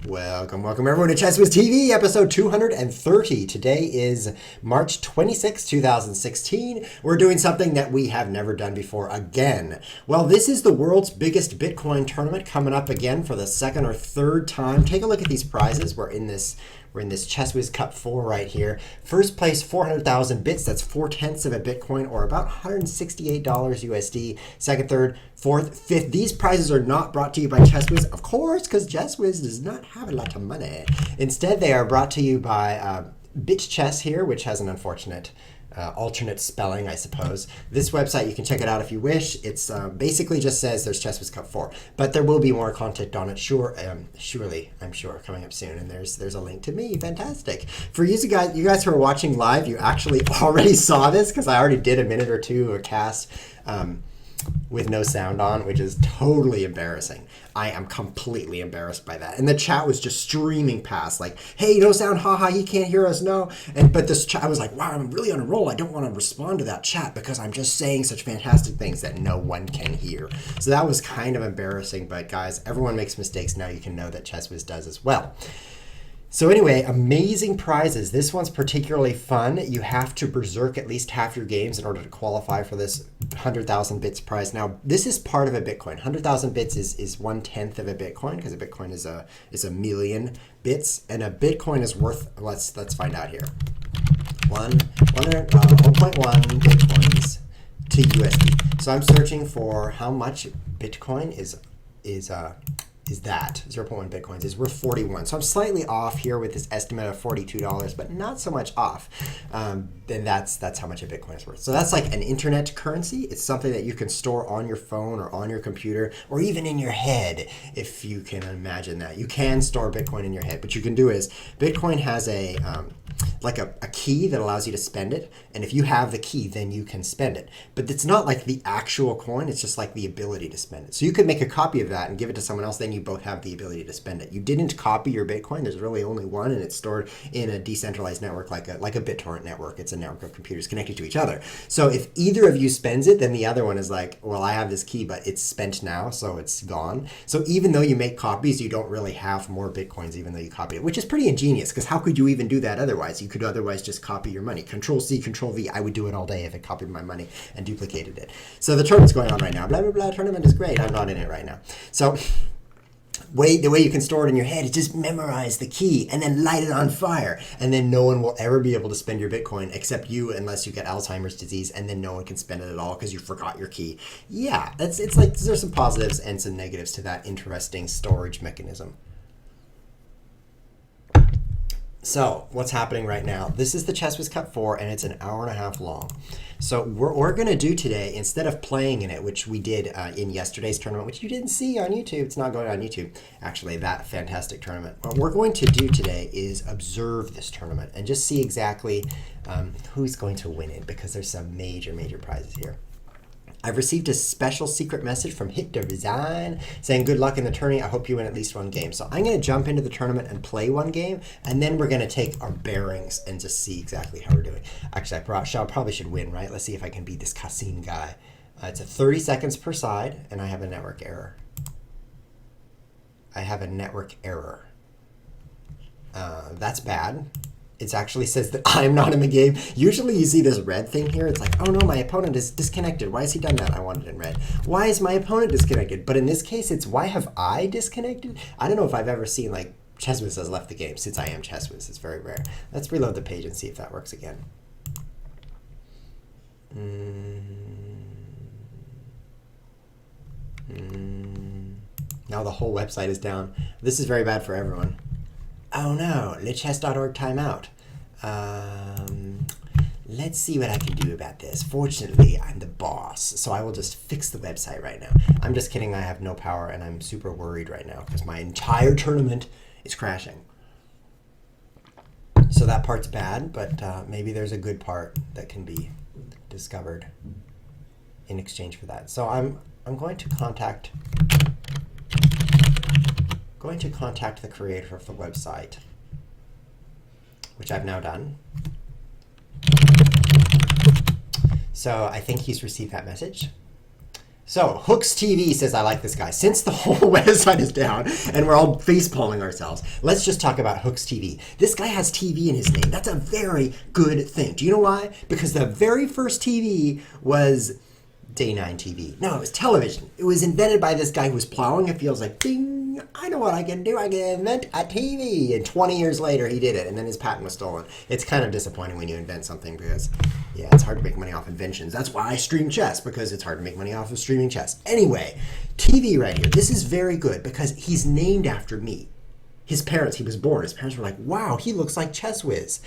Welcome everyone to ChessWhiz TV, episode 230. Today is March 26, 2016. We're doing something that we have never done before again. Well, this is the world's biggest Bitcoin tournament coming up again for the second or third time. Take a look at these prizes. We're in this ChessWhiz Cup 4 right here. First place, 400,000 bits. That's 4/10 of a Bitcoin, or about $168 USD. Second, third, fourth, fifth. These prizes are not brought to you by ChessWhiz, of course, because ChessWhiz does not have a lot of money. Instead, they are brought to you by BitChess here, which has an unfortunate alternate spelling, I suppose. This website, you can check it out if you wish. It's basically just says there's ChessWhiz Cup 4, but there will be more content on it, surely, I'm sure, coming up soon. And there's a link to me. Fantastic. For you guys who are watching live, you actually already saw this because I already did a minute or two of a cast with no sound on, which is totally embarrassing. I am completely embarrassed by that. And the chat was just streaming past like, hey, no sound, haha, he can't hear us, no. But this chat, I was like, wow, I'm really on a roll. I don't want to respond to that chat because I'm just saying such fantastic things that no one can hear. So that was kind of embarrassing, but guys, everyone makes mistakes. Now you can know that ChessWhiz does as well. So anyway, amazing prizes. This one's particularly fun. You have to berserk at least half your games in order to qualify for this 100,000 bits prize. Now, this is part of a Bitcoin. 100,000 bits is 1/10 of a Bitcoin, because a Bitcoin is a million bits, and a Bitcoin is worth. Let's find out here. 1.1 Bitcoins to USD. So I'm searching for how much Bitcoin is that 0.1 Bitcoins is worth 41. So I'm slightly off here with this estimate of $42, but not so much off. Then that's how much a Bitcoin is worth. So that's like an internet currency. It's something that you can store on your phone or on your computer or even in your head, if you can imagine that. You can store Bitcoin in your head. What you can do is Bitcoin has a key that allows you to spend it, and if you have the key, then you can spend it. But it's not like the actual coin, it's just like the ability to spend it. So you could make a copy of that and give it to someone else, then you both have the ability to spend it. You didn't copy your Bitcoin, there's really only one, and it's stored in a decentralized network like a BitTorrent network. It's a network of computers connected to each other. So if either of you spends it, then the other one is like, well, I have this key, but it's spent now, so it's gone. So even though you make copies, you don't really have more Bitcoins even though you copied it, which is pretty ingenious, because how could you even do that otherwise? You could otherwise just copy your money. Control-C, Control-V. I would do it all day if it copied my money and duplicated it. So the tournament's going on right now. Blah, blah, blah. Tournament is great. I'm not in it right now. So the way you can store it in your head is just memorize the key and then light it on fire. And then no one will ever be able to spend your Bitcoin except you, unless you get Alzheimer's disease, and then no one can spend it at all because you forgot your key. Yeah, it's like there's some positives and some negatives to that interesting storage mechanism. So what's happening right now? This is the ChessWhiz Cup 4, and it's an hour and a half long. So what we're going to do today, instead of playing in it, which we did in yesterday's tournament, which you didn't see on YouTube, it's not going on YouTube, actually, that fantastic tournament. What we're going to do today is observe this tournament and just see exactly who's going to win it, because there's some major prizes here. I've received a special secret message from Hit to Resign saying good luck in the tourney. I hope you win at least one game. So I'm going to jump into the tournament and play one game, and then we're going to take our bearings and just see exactly how we're doing. Actually, I probably should win, right? Let's see if I can beat this Cassim guy. It's a 30 seconds per side, and I have a network error. That's bad. It actually says that I'm not in the game. Usually you see this red thing here. It's like, oh no, my opponent is disconnected. Why has he done that? I want it in red. Why is my opponent disconnected? But in this case, it's why have I disconnected? I don't know if I've ever seen like ChessWhiz has left the game since I am ChessWhiz. It's very rare. Let's reload the page and see if that works again. Now the whole website is down. This is very bad for everyone. Oh no, lechess.org timeout. Let's see what I can do about this. Fortunately, I'm the boss, so I will just fix the website right now. I'm just kidding, I have no power, and I'm super worried right now because my entire tournament is crashing. So that part's bad, but maybe there's a good part that can be discovered in exchange for that. So I'm going to contact the creator of the website, which I've now done. So I think he's received that message. So, Hooks TV says, I like this guy. Since the whole website is down and we're all face-palming ourselves, let's just talk about Hooks TV. This guy has TV in his name. That's a very good thing. Do you know why? Because the very first TV was Day 9 TV. No, it was television. It was invented by this guy who was plowing a field. Like, ding, I know what I can do. I can invent a TV. And 20 years later, he did it. And then his patent was stolen. It's kind of disappointing when you invent something because, yeah, it's hard to make money off inventions. That's why I stream chess, because it's hard to make money off of streaming chess. Anyway, TV right here. This is very good because he's named after me. His parents, he was born. His parents were like, wow, he looks like ChessWhiz.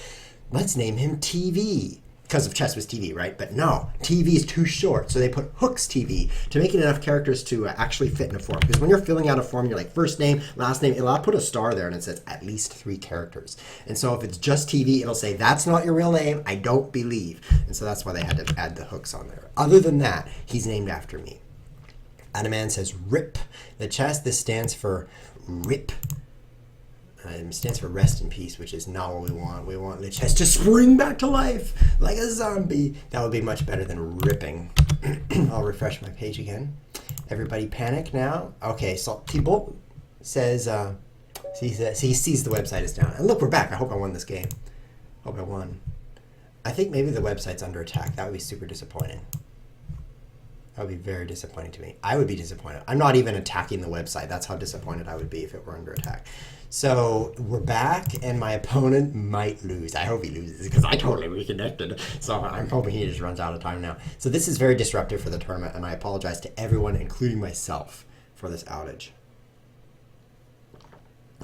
Let's name him TV. Because of ChessWhiz TV, right? But no, TV is too short. So they put Hooks TV to make it enough characters to actually fit in a form. Because when you're filling out a form, you're like first name, last name, it'll put a star there and it says at least 3 characters. And so if it's just TV, it'll say, that's not your real name, I don't believe. And so that's why they had to add the hooks on there. Other than that, he's named after me. Adaman says RIP. The chess, this stands for RIP. It stands for rest in peace, which is not what we want. We want the chess to spring back to life like a zombie. That would be much better than ripping. I'll refresh my page again. Everybody panic now. Okay, so T-Bolt says, he sees the website is down. And look, we're back. I hope I won this game. Hope I won. I think maybe the website's under attack. That would be super disappointing. That would be very disappointing to me. I would be disappointed. I'm not even attacking the website. That's how disappointed I would be if it were under attack. So we're back, and my opponent might lose. I hope he loses, because I totally reconnected. So I'm hoping he just runs out of time now. So this is very disruptive for the tournament, and I apologize to everyone, including myself, for this outage.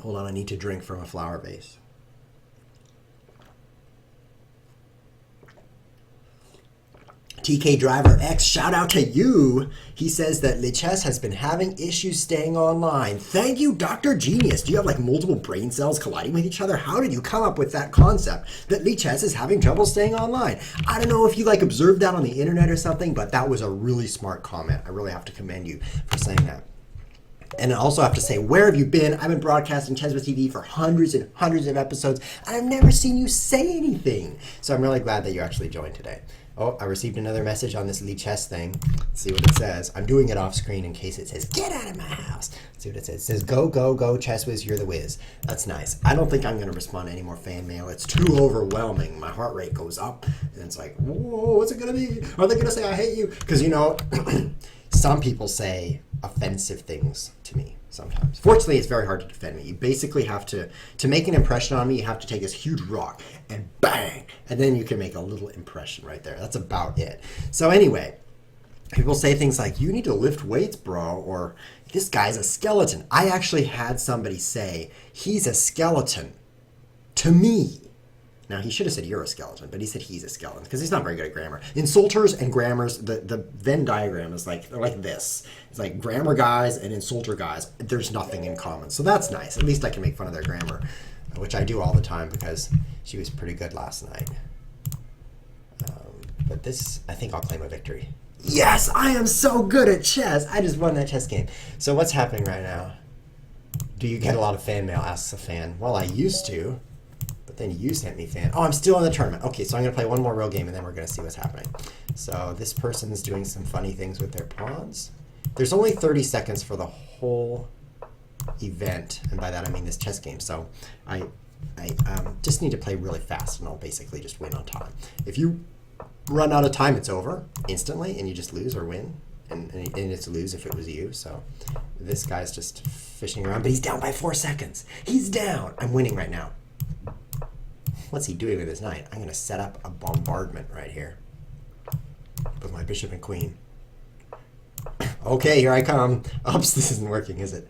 Hold on, I need to drink from a flower vase. TK Driver X, shout out to you. He says that Lichess has been having issues staying online. Thank you, Dr. Genius. Do you have like multiple brain cells colliding with each other? How did you come up with that concept that Lichess is having trouble staying online? I don't know if you like observed that on the internet or something, but that was a really smart comment. I really have to commend you for saying that. And I also have to say, where have you been? I've been broadcasting ChessWhiz TV for hundreds and hundreds of episodes, and I've never seen you say anything. So I'm really glad that you actually joined today. Oh, I received another message on this Lichess thing. Let's see what it says. I'm doing it off screen in case it says, get out of my house. Let's see what it says. It says, go, go, go, ChessWhiz, you're the whiz. That's nice. I don't think I'm going to respond to any more fan mail. It's too overwhelming. My heart rate goes up, and it's like, whoa, what's it going to be? Are they going to say I hate you? Because, you know, some people say offensive things to me sometimes. Fortunately, it's very hard to defend me. You basically have to make an impression on me, you have to take this huge rock and bang, and then you can make a little impression right there. That's about it. So anyway, people say things like, you need to lift weights, bro, or this guy's a skeleton. I actually had somebody say, he's a skeleton to me. Now, he should have said you're a skeleton, but he said he's a skeleton because he's not very good at grammar. Insulters and grammars, the Venn diagram is like, they're like this. It's like grammar guys and insulter guys. There's nothing in common. So that's nice. At least I can make fun of their grammar, which I do all the time because she was pretty good last night. But this, I think I'll claim a victory. Yes, I am so good at chess. I just won that chess game. So what's happening right now? Do you get a lot of fan mail? Asks a fan. Well, I used to. But then you sent me fan. Oh, I'm still in the tournament. Okay, so I'm going to play one more real game, and then we're going to see what's happening. So this person's doing some funny things with their pawns. There's only 30 seconds for the whole event, and by that I mean this chess game. So I just need to play really fast, and I'll basically just win on time. If you run out of time, it's over instantly, and you just lose or win. And it's lose if it was you. So this guy's just fishing around, but he's down by 4 seconds. He's down. I'm winning right now. What's he doing with his knight? I'm going to set up a bombardment right here with my bishop and queen. Okay, here I come. Oops, this isn't working, is it?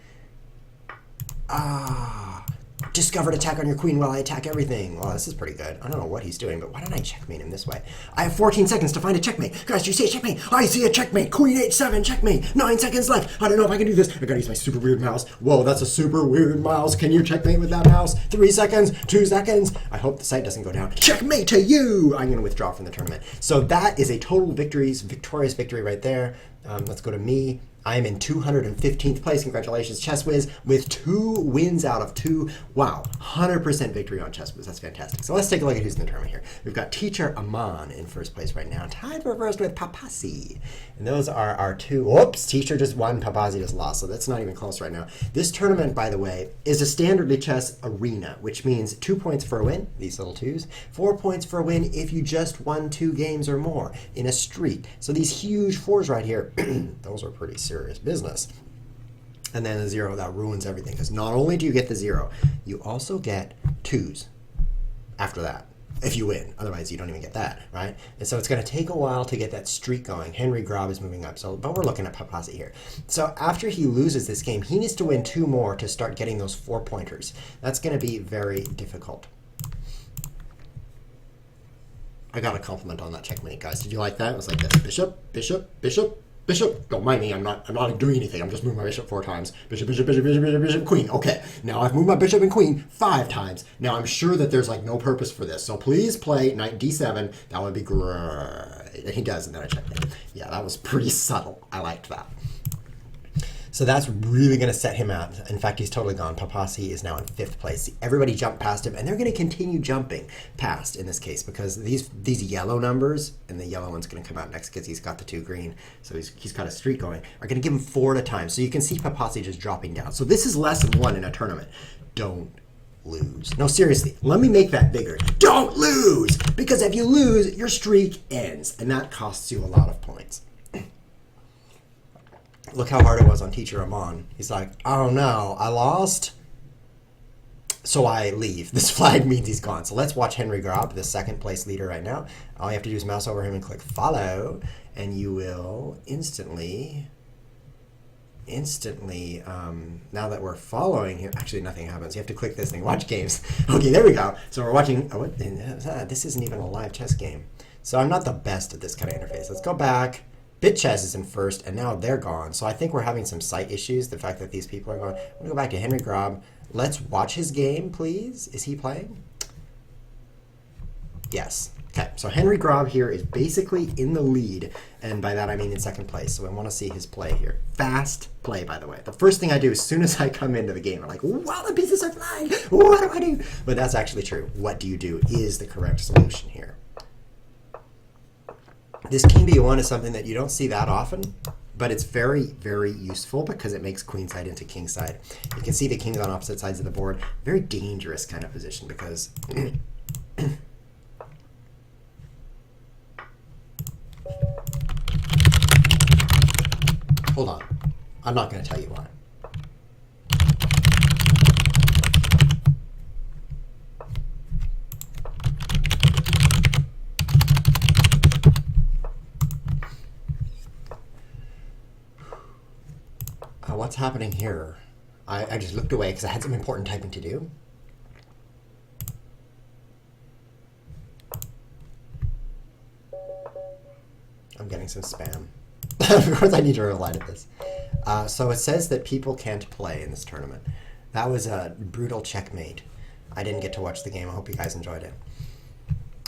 Discovered attack on your queen while I attack everything. Well, this is pretty good. I don't know what he's doing, but why don't I checkmate him this way? I have 14 seconds to find a checkmate. Guys, do you see a checkmate? I see a checkmate. Queen h7, checkmate. 9 seconds left. I don't know if I can do this. I gotta use my super weird mouse. Whoa, that's a super weird mouse. Can you checkmate with that mouse? 3 seconds, 2 seconds. I hope the site doesn't go down. Checkmate to you. I'm gonna withdraw from the tournament. So that is a total victorious victory right there. Let's go to me. I am in 215th place. Congratulations, ChessWhiz, with 2 wins out of 2. Wow, 100% victory on ChessWhiz. That's fantastic. So let's take a look at who's in the tournament here. We've got Teacher Aman in first place right now, tied for first with Papasi. And those are our 2. Whoops, Teacher just won, Papasi just lost, so that's not even close right now. This tournament, by the way, is a standard Chess arena, which means 2 points for a win, these little 2s, 4 points for a win if you just won 2 games or more in a streak. So these huge 4s right here, those are pretty serious business. And then a 0, that ruins everything, because not only do you get the 0, you also get 2s after that if you win. Otherwise, you don't even get that, right? And so it's going to take a while to get that streak going. Henry Grob is moving up, but we're looking at Papasi here. So after he loses this game, he needs to win 2 more to start getting those 4-pointers. That's going to be very difficult. I got a compliment on that checkmate, guys. Did you like that? It was like this: bishop, bishop, bishop, bishop. Don't mind me. I'm not doing anything. I'm just moving my bishop 4 times. Bishop, bishop, bishop, bishop, bishop, bishop, queen. Okay. Now I've moved my bishop and queen 5 times. Now I'm sure that there's like no purpose for this. So please play knight d7. That would be great. And he does, and then I checkmate. Yeah, that was pretty subtle. I liked that. So that's really going to set him out. In fact, he's totally gone. Papasi is now in 5th place. Everybody jumped past him, and they're going to continue jumping past in this case, because these yellow numbers, and the yellow one's going to come out next because he's got the 2 green, so he's got a streak going, are going to give him 4 at a time. So you can see Papasi just dropping down. So this is lesson 1 in a tournament. Don't lose. No, seriously, let me make that bigger. Don't lose! Because if you lose, your streak ends, and that costs you a lot of points. Look how hard it was on Teacher Aman. He's like, oh no, I lost, so I leave. This flag means he's gone. So let's watch Henry Grob, the 2nd place leader right now. All you have to do is mouse over him and click follow, and you will instantly, now that we're following him, actually nothing happens. You have to click this thing, watch games. Okay, there we go. So we're watching, this isn't even a live chess game. So I'm not the best at this kind of interface. Let's go back. BitChess is in 1st, and now they're gone. So I think we're having some site issues, the fact that these people are going. I'm going to go back to Henry Grob. Let's watch his game, please. Is he playing? Yes. Okay, so Henry Grob here is basically in the lead, and by that I mean in 2nd place. So I want to see his play here. Fast play, by the way. The first thing I do as soon as I come into the game, I'm like, wow, the pieces are flying. What do I do? But that's actually true. What do you do is the correct solution here. This king b1 is something that you don't see that often, but it's very, very useful because it makes queenside into kingside. You can see the kings on opposite sides of the board. Very dangerous kind of position because hold on. I'm not going to tell you why. What's happening here? I just looked away because I had some important typing to do. I'm getting some spam. Of course I need to reply to this. So it says that people can't play in this tournament. That was a brutal checkmate. I didn't get to watch the game. I hope you guys enjoyed it.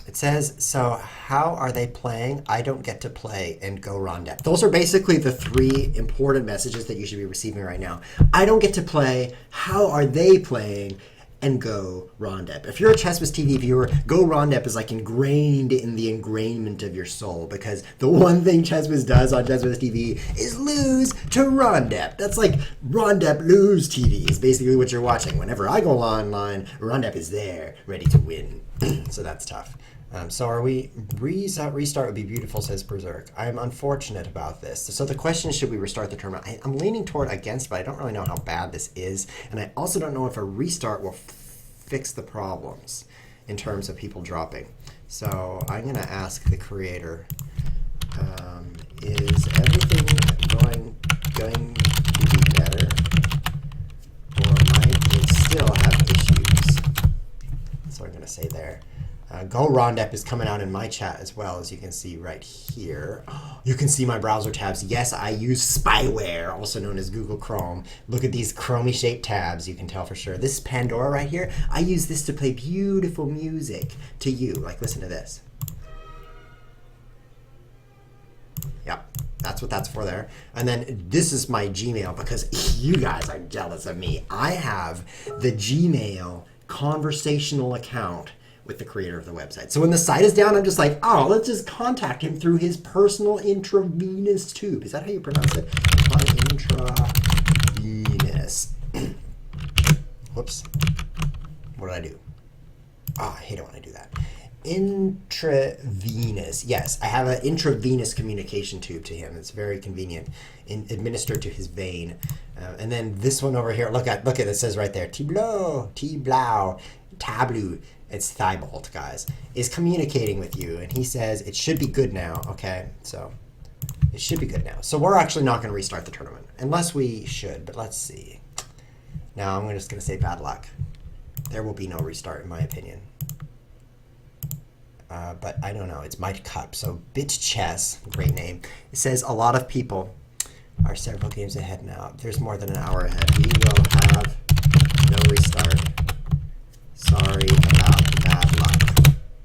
It says, so how are they playing? I don't get to play, and go Rondep. Those are basically the 3 important messages that you should be receiving right now. I don't get to play. How are they playing? And go Rondep. If you're a ChessWhiz TV viewer, go Rondep is like ingrained in the ingrainment of your soul, because the one thing ChessWhiz does on ChessWhiz TV is lose to Rondep. That's like Rondep lose TV is basically what you're watching. Whenever I go online, Rondep is there, ready to win. So that's tough. So are we, restart would be beautiful, says Berserk. I'm unfortunate about this. So the question is, should we restart the tournament? I'm leaning toward against, but I don't really know how bad this is. And I also don't know if a restart will fix the problems in terms of people dropping. So I'm going to ask the creator, is everything going to be better? Or might it still have issues? That's what I'm going to say there. Go Rondep is coming out in my chat as well, as you can see right here. You can see my browser tabs. Yes, I use spyware, also known as Google Chrome. Look at these chromey-shaped tabs, you can tell for sure. This is Pandora right here. I use this to play beautiful music to you. Like, listen to this. Yep, that's what that's for there. And then this is my Gmail because you guys are jealous of me. I have the Gmail conversational account with the creator of the website. So when the site is down, I'm just like, oh, let's just contact him through his personal intravenous tube. Is that how you pronounce it? Intravenous. Whoops. What did I do? Oh, I hate it when I do that. Intravenous. Yes, I have an intravenous communication tube to him. It's very convenient. Administered to his vein. And then this one over here, look at it says right there, T-Blau, Tableau. It's Thibault, guys, is communicating with you, and he says it should be good now. Okay, so it should be good now. So we're actually not going to restart the tournament, unless we should, but let's see. Now I'm just going to say bad luck. There will be no restart, in my opinion. But I don't know. It's Might Cup, so Bit Chess, great name. It says a lot of people are several games ahead now. There's more than an hour ahead. We will have no restart. Sorry about the bad luck.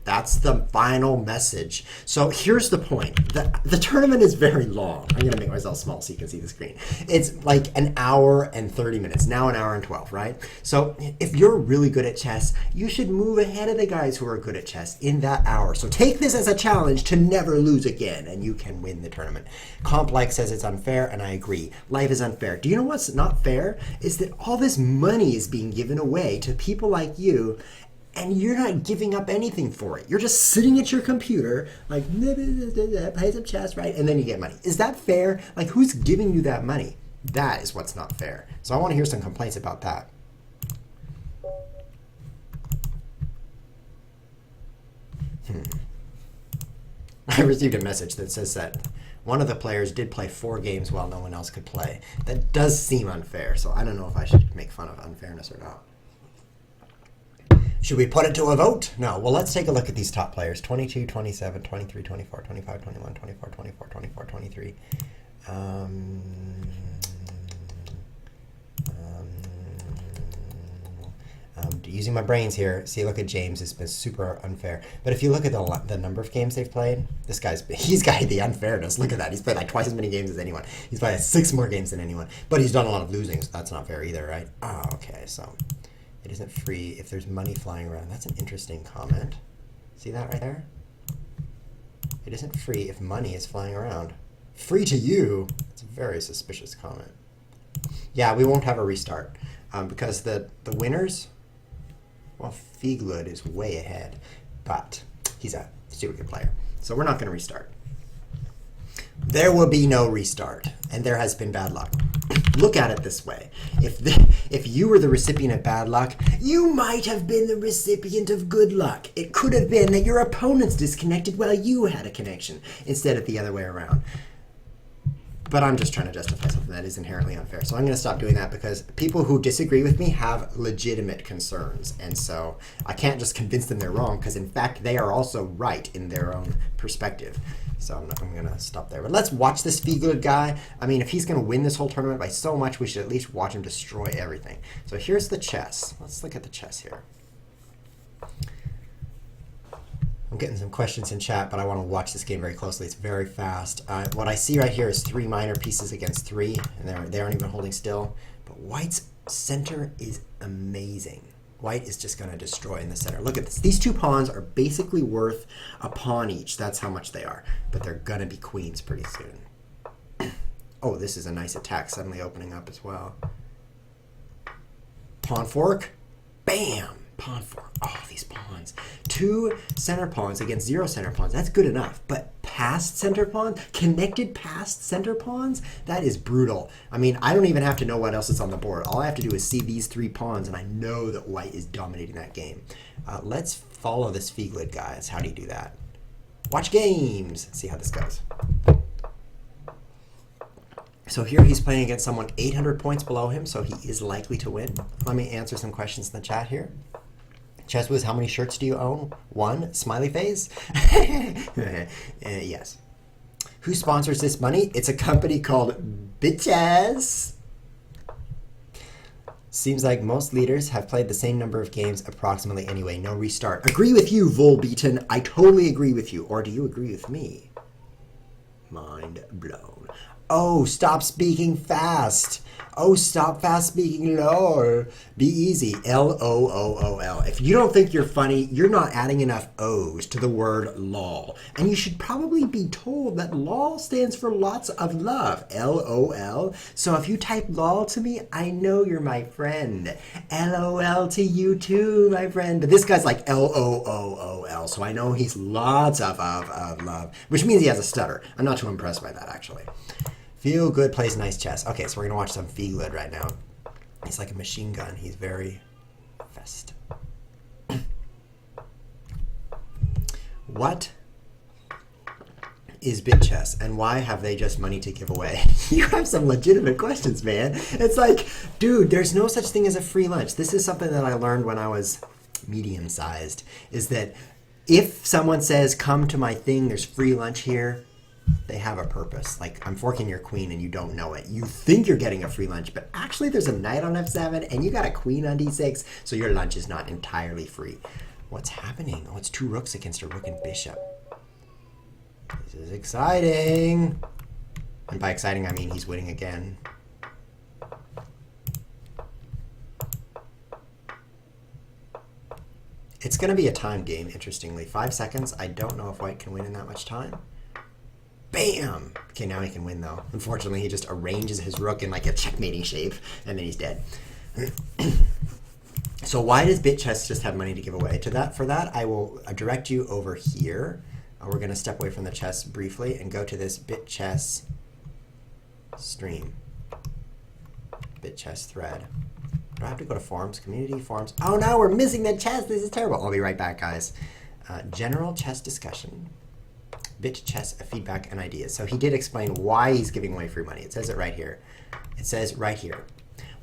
That's the final message. So here's the point. The tournament is very long. I'm going to make myself small so you can see the screen. It's like an hour and 30 minutes. Now an hour and 12, right? So if you're really good at chess, you should move ahead of the guys who are good at chess in that hour. So take this as a challenge to never lose again, and you can win the tournament. Comp says it's unfair, and I agree. Life is unfair. Do you know what's not fair? Is that all this money is being given away to people like you, and you're not giving up anything for it. You're just sitting at your computer, like, play some chess, right? And then you get money. Is that fair? Like, who's giving you that money? That is what's not fair. So I want to hear some complaints about that. I received a message that says that one of the players did play 4 games while no one else could play. That does seem unfair, so I don't know if I should make fun of unfairness or not. Should we put it to a vote? No. Well, let's take a look at these top players. 22, 27, 23, 24, 25, 21, 24, 24, 24, 23. Using my brains here. See, look at James. It's been super unfair. But if you look at the number of games they've played, he's got the unfairness. Look at that. He's played like twice as many games as anyone. He's played 6 more games than anyone. But he's done a lot of losing, so that's not fair either, right? Oh, okay, so it isn't free if there's money flying around. That's an interesting comment. See that right there? It isn't free if money is flying around. Free to you? It's a very suspicious comment. Yeah, we won't have a restart because the winners, well, Fieglud is way ahead, but he's a super good player. So we're not going to restart. There will be no restart, and there has been bad luck. Look at it this way. If you were the recipient of bad luck, you might have been the recipient of good luck. It could have been that your opponents disconnected while you had a connection, instead of the other way around. But I'm just trying to justify something that is inherently unfair. So I'm going to stop doing that because people who disagree with me have legitimate concerns. And so I can't just convince them they're wrong because, in fact, they are also right in their own perspective. So I'm going to stop there. But let's watch this Fieglud guy. I mean, if he's going to win this whole tournament by so much, we should at least watch him destroy everything. So here's the chess. Let's look at the chess here. I'm getting some questions in chat, but I want to watch this game very closely. It's very fast. What I see right here is 3 minor pieces against 3, and they aren't even holding still. But White's center is amazing. White is just going to destroy in the center. Look at this. These 2 pawns are basically worth a pawn each. That's how much they are. But they're going to be queens pretty soon. Oh, this is a nice attack suddenly opening up as well. Pawn fork. Bam! Pawn fork. Oh, these pawns. 2 center pawns against 0 center pawns. That's good enough. But passed center pawns, connected passed center pawns, that is brutal. I mean, I don't even have to know what else is on the board. All I have to do is see these 3 pawns, and I know that White is dominating that game. Let's follow this Fieglud, guys. How do you do that? Watch games. See how this goes. So here he's playing against someone 800 points below him, so he is likely to win. Let me answer some questions in the chat here. ChessWhiz, how many shirts do you own? 1? Smiley face? Yes. Who sponsors this money? It's a company called Bitches. Seems like most leaders have played the same number of games approximately anyway. No restart. Agree with you, Volbeaten. I totally agree with you. Or do you agree with me? Mind blown. Oh, stop speaking fast. Oh, stop fast speaking. Lol. Be easy. LOOOL. If you don't think you're funny, you're not adding enough O's to the word lol. And you should probably be told that lol stands for lots of love. LOL. So if you type lol to me, I know you're my friend. LOL to you too, my friend. But this guy's like LOOOL. So I know he's lots of love, which means he has a stutter. I'm not too impressed by that, actually. Feel Good plays nice chess. Okay, so we're going to watch some Feel Good right now. He's like a machine gun. He's very fast. What is BitChess and why have they just money to give away? You have some legitimate questions, man. It's like, dude, there's no such thing as a free lunch. This is something that I learned when I was medium-sized, is that if someone says, come to my thing, there's free lunch here, they have a purpose. Like, I'm forking your queen and you don't know it. You think you're getting a free lunch, but actually there's a knight on f7 and you got a queen on d6, so your lunch is not entirely free. What's happening? Oh, it's two rooks against a rook and bishop. This is exciting. And by exciting, I mean he's winning again. It's going to be a time game, interestingly. 5 seconds. I don't know if white can win in that much time. Bam! Okay, now he can win, though. Unfortunately, he just arranges his rook in like a checkmating shape, and then he's dead. So why does BitChess just have money to give away? For that, I will direct you over here. We're going to step away from the chess briefly and go to this BitChess stream. BitChess thread. Do I have to go to forums? Community, forums. Oh no, we're missing the chess. This is terrible. I'll be right back, guys. General chess discussion. BitChess feedback and ideas. So he did explain why he's giving away free money. It says it right here. It says right here.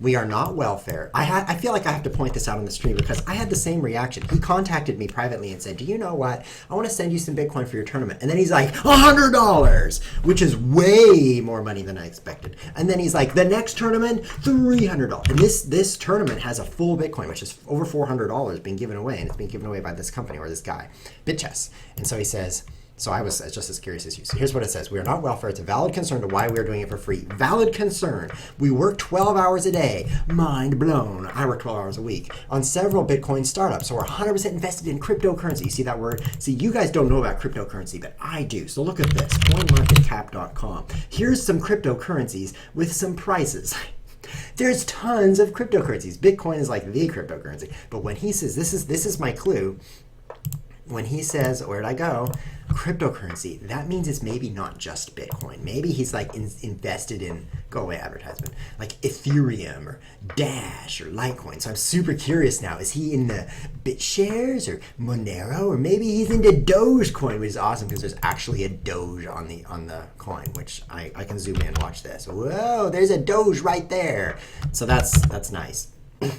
We are not welfare. I feel like I have to point this out on the stream because I had the same reaction. He contacted me privately and said, do you know what? I want to send you some Bitcoin for your tournament. And then he's like, $100, which is way more money than I expected. And then he's like, the next tournament, $300. And this tournament has a full Bitcoin, which is over $400 being given away. And it's being given away by this company or this guy, BitChess. And so he says, so I was just as curious as you. So here's what it says. We are not welfare. It's a valid concern to why we are doing it for free. Valid concern. We work 12 hours a day. Mind blown. I work 12 hours a week on several Bitcoin startups. So we're 100% invested in cryptocurrency. You see that word? See, you guys don't know about cryptocurrency, but I do. So look at this. CoinMarketCap.com. Here's some cryptocurrencies with some prices. There's tons of cryptocurrencies. Bitcoin is like the cryptocurrency. But when he says, this is my clue. When he says, where'd I go? Cryptocurrency, that means it's maybe not just Bitcoin. Maybe he's like invested in, go away advertisement, like Ethereum or Dash or Litecoin. So I'm super curious now. Is he in the BitShares or Monero, or maybe he's into Dogecoin, which is awesome because there's actually a Doge on the coin, which I can zoom in and watch this. Whoa, there's a Doge right there. So that's nice.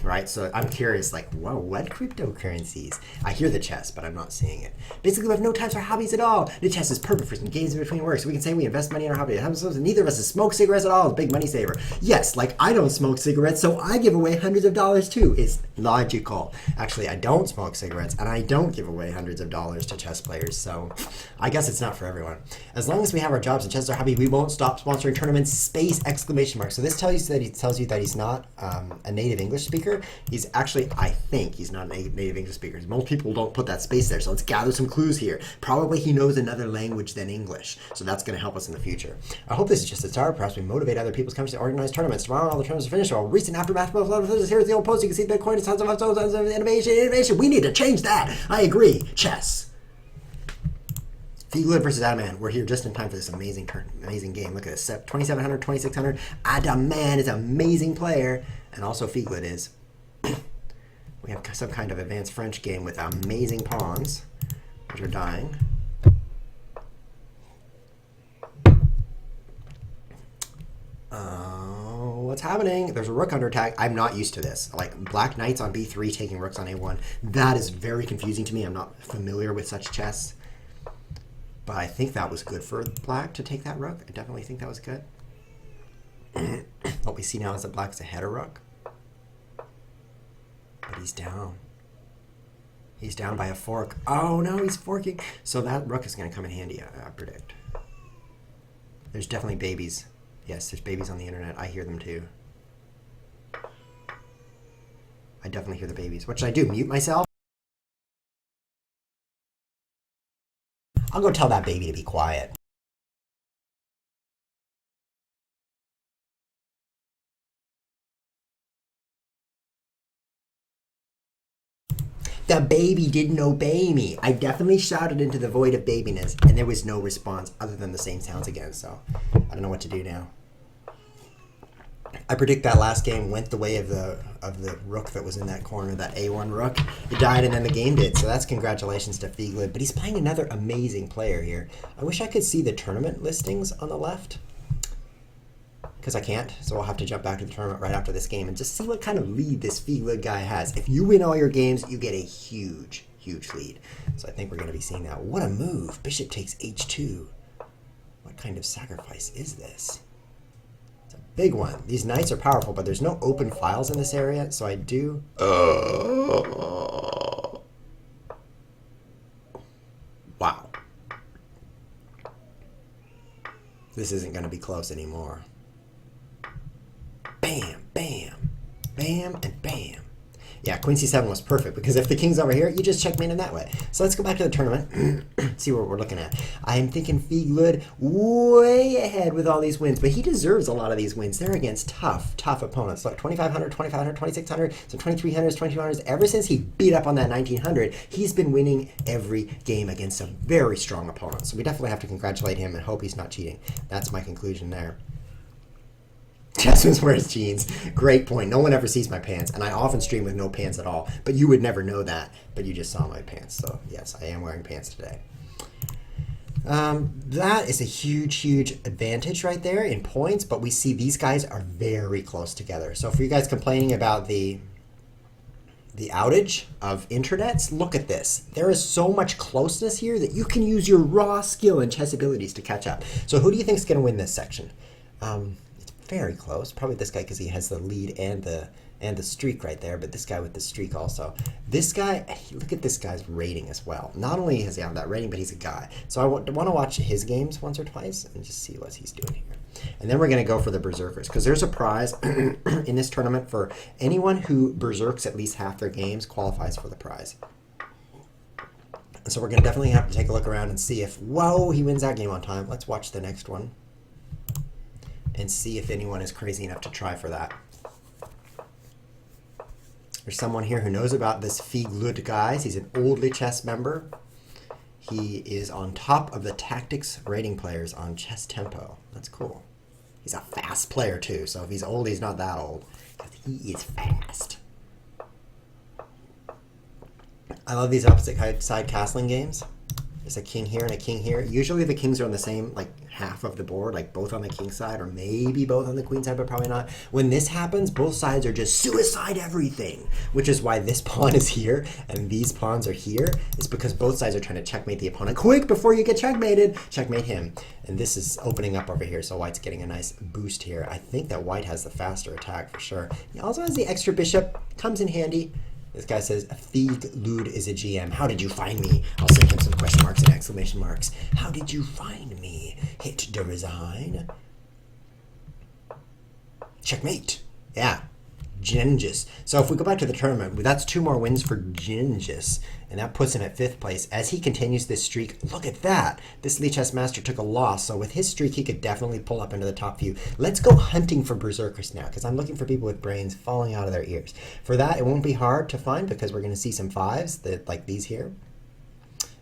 Right, so I'm curious, like, whoa, what cryptocurrencies? I hear the chess, but I'm not seeing it. Basically, we have no time for hobbies at all. The chess is perfect for some games in between work, so we can say we invest money in our hobby. Neither of us smoke cigarettes at all. It's a big money saver. Yes, like I don't smoke cigarettes, so I give away hundreds of dollars too. It's logical. Actually, I don't smoke cigarettes, and I don't give away hundreds of dollars to chess players, so I guess it's not for everyone. As long as we have our jobs and chess is our hobby, we won't stop sponsoring tournaments. Space exclamation mark. So this tells you that he's not a native English speaker. He's actually, I think he's not a native English speaker. Most people don't put that space there, so let's gather some clues here. Probably he knows another language than English, so that's going to help us in the future. I hope this is just a start. Perhaps we motivate other people's companies to organize tournaments. Tomorrow all the tournaments are finished. All recent aftermath. Here's the old post. You can see Bitcoin. Tons of innovation. We need to change that. I agree. Chess. Figlet versus Adaman. We're here just in time for this amazing game. Look at this. 2,700, 2,600. Adaman is an amazing player, and also Figlet is. We have some kind of advanced French game with amazing pawns, which are dying. What's happening? There's a rook under attack. I'm not used to this. Like black knights on b3 taking rooks on a1. That is very confusing to me. I'm not familiar with such chess. But I think that was good for black to take that rook. I definitely think that was good. What we see now is that black's ahead of rook. But he's down. He's down by a fork. Oh no, he's forking. So that rook is going to come in handy, I predict. There's definitely babies. Yes, there's babies on the internet. I hear them too. I definitely hear the babies. What should I do? Mute myself? I'll go tell that baby to be quiet. The baby didn't obey me. I definitely shouted into the void of babiness, and there was no response other than the same sounds again, so I don't know what to do now. I predict that last game went the way of the rook that was in that corner, that A1 rook. It died and then the game did, so that's congratulations to Fieglid. But he's playing another amazing player here. I wish I could see the tournament listings on the left, because I can't, so I'll have to jump back to the tournament right after this game and just see what kind of lead this Fieglid guy has. If you win all your games, you get a huge, huge lead. So I think we're going to be seeing that. What a move. Bishop takes h2. What kind of sacrifice is this? It's a big one. These knights are powerful, but there's no open files in this area, so I do... Wow. This isn't going to be close anymore. Bam, bam, bam, and bam. Yeah, Queen c7 was perfect, because if the king's over here, you just checkmate him that way. So let's go back to the tournament, see what we're looking at. I'm thinking Fieglid way ahead with all these wins, but he deserves a lot of these wins. They're against tough, tough opponents. Like 2,500, 2,500, 2,600, some 2,300s, 2,200s. Ever since he beat up on that 1,900, he's been winning every game against some very strong opponents. So we definitely have to congratulate him and hope he's not cheating. That's my conclusion there. ChessWhiz wears jeans. Great point. No one ever sees my pants, and I often stream with no pants at all. But you would never know that, but you just saw my pants. So yes, I am wearing pants today. That is a huge, huge advantage right there in points, but we see these guys are very close together. So for you guys complaining about the outage of internets, look at this. There is so much closeness here that you can use your raw skill and chess abilities to catch up. So who do you think is going to win this section? Very close. Probably this guy because he has the lead and the streak right there, but this guy with the streak also. This guy, look at this guy's rating as well. Not only has he have that rating, but he's a guy. So I want to watch his games once or twice and just see what he's doing here. And then we're going to go for the berserkers, because there's a prize in this tournament for anyone who berserks at least half their games qualifies for the prize. And so we're going to definitely have to take a look around and see if, whoa, he wins that game on time. Let's watch the next one and see if anyone is crazy enough to try for that. There's someone here who knows about this Fieglid guys. He's an old chess member. He is on top of the tactics rating players on Chess Tempo. That's cool. He's a fast player too, so if he's old, he's not that old, because he is fast. I love these opposite side castling games. There's a king here and a king here. Usually the kings are on the same, like, half of the board, like both on the king side or maybe both on the queen side, but probably not. When this happens, both sides are just suicide everything, which is why this pawn is here and these pawns are here. It's because both sides are trying to checkmate the opponent. Quick, before you get checkmated, checkmate him. And this is opening up over here, so white's getting a nice boost here. I think that white has the faster attack for sure. He also has the extra bishop, comes in handy. This guy says, Fieglid is a GM. How did you find me? I'll send him some question marks and exclamation marks. How did you find me? Hit to resign. Checkmate. Yeah. Gengis. So if we go back to the tournament, that's 2 more wins for Gengis, and that puts him at 5th place. As he continues this streak, look at that. This Chess Master took a loss, so with his streak, he could definitely pull up into the top few. Let's go hunting for berserkers now, because I'm looking for people with brains falling out of their ears. For that, it won't be hard to find, because we're going to see some 5s, that, like these here.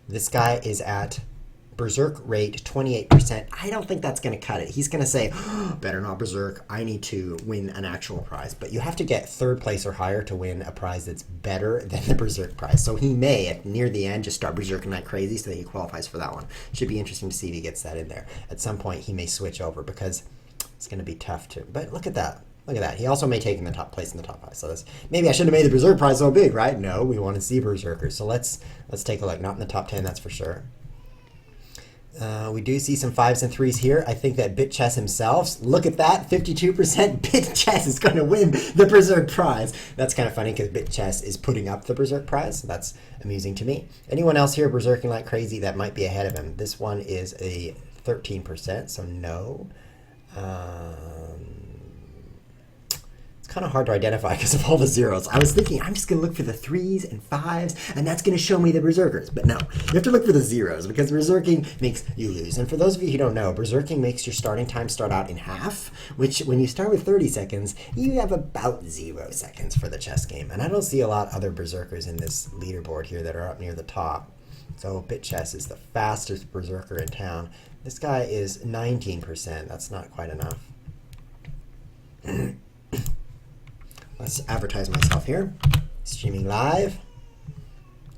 This guy is at berserk rate 28%. I don't think that's going to cut it. He's going to say, oh, better not berserk. I need to win an actual prize. But you have to get 3rd place or higher to win a prize that's better than the berserk prize. So he may, at near the end, just start berserking like crazy so that he qualifies for that one. Should be interesting to see if he gets that in there. At some point, he may switch over because it's going to be tough to. But look at that. Look at that. He also may take in the top place in the top 5. So this, maybe I shouldn't have made the berserk prize so big, right? No, we want to see berserkers. So let's take a look. Not in the top 10, that's for sure. We do see some 5s and 3s here. I think that BitChess himself, look at that, 52%. BitChess is going to win the Berserk prize. That's kind of funny because BitChess is putting up the Berserk prize. So that's amusing to me. Anyone else here berserking like crazy that might be ahead of him? This one is a 13%, so no. It's kind of hard to identify because of all the zeros. I was thinking I'm just going to look for the 3s and 5s, and that's going to show me the berserkers. But no, you have to look for the zeros because berserking makes you lose. And for those of you who don't know, berserking makes your starting time start out in half, which when you start with 30 seconds, you have about 0 seconds for the chess game. And I don't see a lot of other berserkers in this leaderboard here that are up near the top. So BitChess is the fastest berserker in town. This guy is 19%. That's not quite enough. Let's advertise myself here. Streaming live.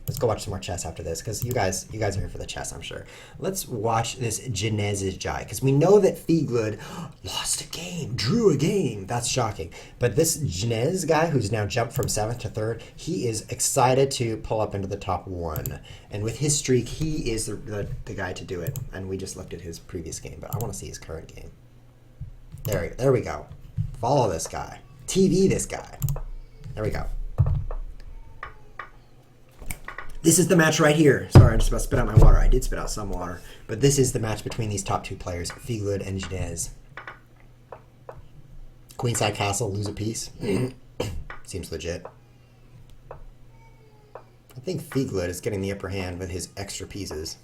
Let's go watch some more chess after this because you guys are here for the chess, I'm sure. Let's watch this Genez's Jai because we know that Fieglud lost a game, drew a game. That's shocking. But this Genez guy who's now jumped from 7th to 3rd, he is excited to pull up into the top 1. And with his streak, he is the guy to do it. And we just looked at his previous game, but I want to see his current game. There we go. Follow this guy. TV this guy. There we go. This is the match right here. Sorry, I'm just about to spit out my water. I did spit out some water. But this is the match between these top 2 players, Fieglud and Genez. Queenside castle, lose a piece. Seems legit. I think Fieglud is getting the upper hand with his extra pieces.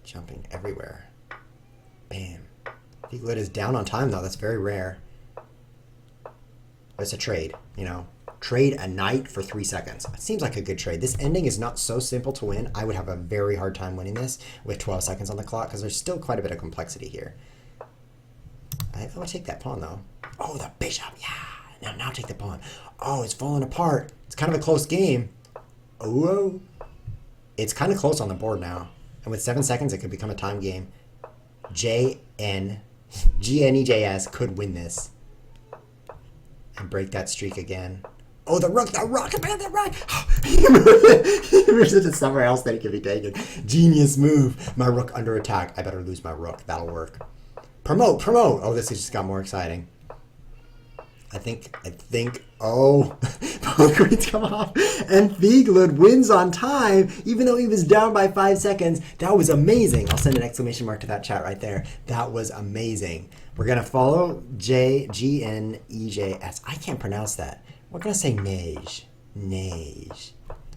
Jumping everywhere. Bam. Fieglud is down on time, though. That's very rare. But it's a trade, you know. Trade a knight for 3 seconds. It seems like a good trade. This ending is not so simple to win. I would have a very hard time winning this with 12 seconds on the clock because there's still quite a bit of complexity here. I would take that pawn, though. Oh, the bishop. Yeah. Now take the pawn. Oh, it's falling apart. It's kind of a close game. Oh. It's kind of close on the board now. And with 7 seconds, it could become a time game. GNEJS could win this and break that streak again. Oh, the rook, man, the rook. He moves it to somewhere else that it can be taken. Genius move. My rook under attack. I better lose my rook. That'll work. Promote. Oh, this has just got more exciting. I think, oh, both queens come off. And Fieglud wins on time, even though he was down by 5 seconds. That was amazing. I'll send an exclamation mark to that chat right there. That was amazing. We're going to follow GNEJS. I can't pronounce that. We're going to say Nej. I'm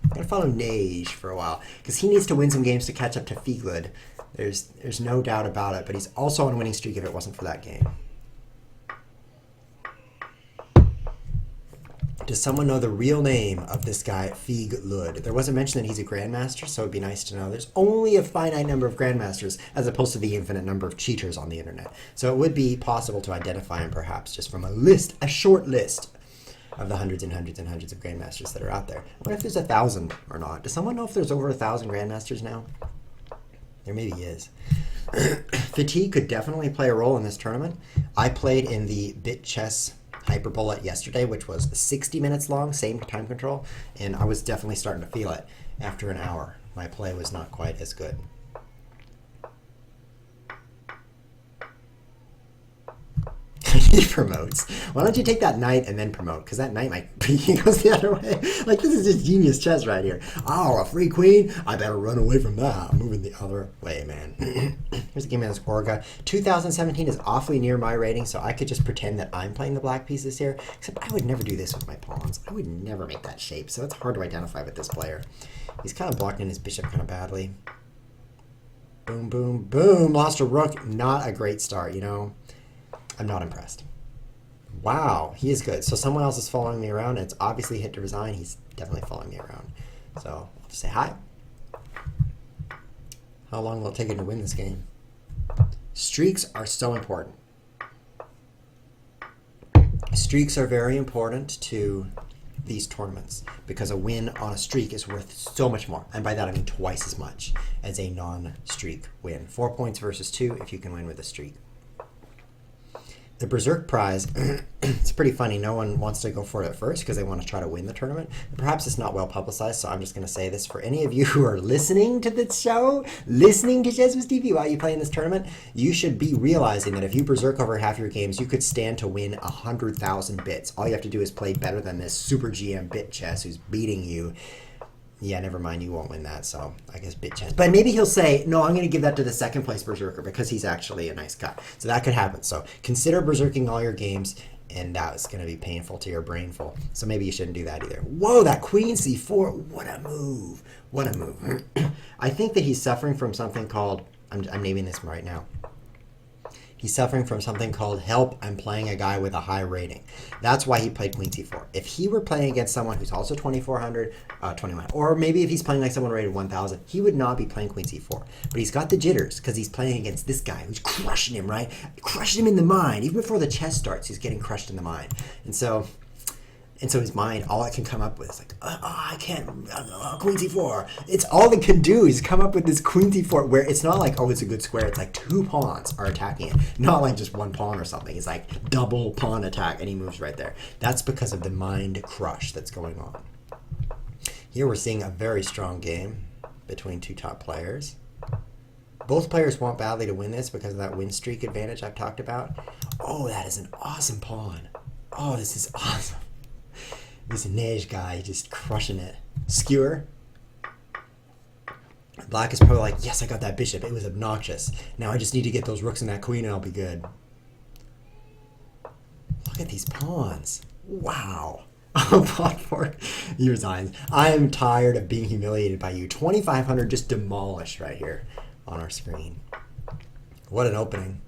going to follow Nej for a while, because he needs to win some games to catch up to Fieglud. There's no doubt about it, but he's also on a winning streak if it wasn't for that game. Does someone know the real name of this guy, Fieglud? There wasn't mention that he's a grandmaster, so it'd be nice to know. There's only a finite number of grandmasters as opposed to the infinite number of cheaters on the internet. So it would be possible to identify him perhaps just from a short list of the hundreds and hundreds and hundreds of grandmasters that are out there. I wonder if there's 1,000 or not. Does someone know if there's over 1,000 grandmasters now? There maybe is. Fatigue could definitely play a role in this tournament. I played in the BitChess HyperBullet yesterday, which was 60 minutes long, same time control, and I was definitely starting to feel it after an hour. My play was not quite as good. He promotes. Why don't you take that knight and then promote? Because that knight might he goes the other way. Like, this is just genius chess right here. Oh, a free queen? I better run away from that. I'm moving the other way, man. Here's a game against Orga. 2017 is awfully near my rating, so I could just pretend that I'm playing the black pieces here. Except I would never do this with my pawns. I would never make that shape, so it's hard to identify with this player. He's kind of blocking his bishop kind of badly. Boom, boom, boom. Lost a rook. Not a great start, you know. I'm not impressed. Wow, he is good. So someone else is following me around. It's obviously hit to resign. He's definitely following me around. So I'll just say hi. How long will it take him to win this game? Streaks are so important. Streaks are very important to these tournaments because a win on a streak is worth so much more. And by that I mean twice as much as a non-streak win. 4 points versus 2 if you can win with a streak. The Berserk prize, it's pretty funny. No one wants to go for it at first because they want to try to win the tournament. Perhaps it's not well publicized, so I'm just going to say this. For any of you who are listening to the show, listening to ChessWhiz TV while you play in this tournament, you should be realizing that if you Berserk over half your games, you could stand to win 100,000 bits. All you have to do is play better than this Super GM BitChess who's beating you Yeah, never mind. You won't win that, so I guess bit chance. But maybe he'll say, no, I'm going to give that to the second place berserker because he's actually a nice guy. So that could happen. So consider berserking all your games, and that was going to be painful to your brainful. So maybe you shouldn't do that either. Whoa, that queen c4. What a move. What a move. I think that he's suffering from something called, I'm naming this right now. He's suffering from something called help, I'm playing a guy with a high rating. That's why he played queen c4. If he were playing against someone who's also 2400, 21, or maybe if he's playing like someone rated 1000, he would not be playing queen c4. But he's got the jitters because he's playing against this guy who's crushing him, right? Crushing him in the mind. Even before the chess starts, he's getting crushed in the mind. And so his mind, all it can come up with is like, I can't, queen c4. It's all it can do is come up with this queen c4 where it's not like, oh, it's a good square. It's like 2 pawns are attacking it. Not like just 1 pawn or something. It's like double pawn attack and he moves right there. That's because of the mind crush that's going on. Here we're seeing a very strong game between 2 top players. Both players want badly to win this because of that win streak advantage I've talked about. Oh, that is an awesome pawn. Oh, this is awesome. This Nej guy just crushing it. Skewer. Black is probably like, yes, I got that bishop. It was obnoxious. Now I just need to get those rooks and that queen and I'll be good. Look at these pawns. Wow. Oh, pawn 4. He resigns. I am tired of being humiliated by you. 2,500 just demolished right here on our screen. What an opening.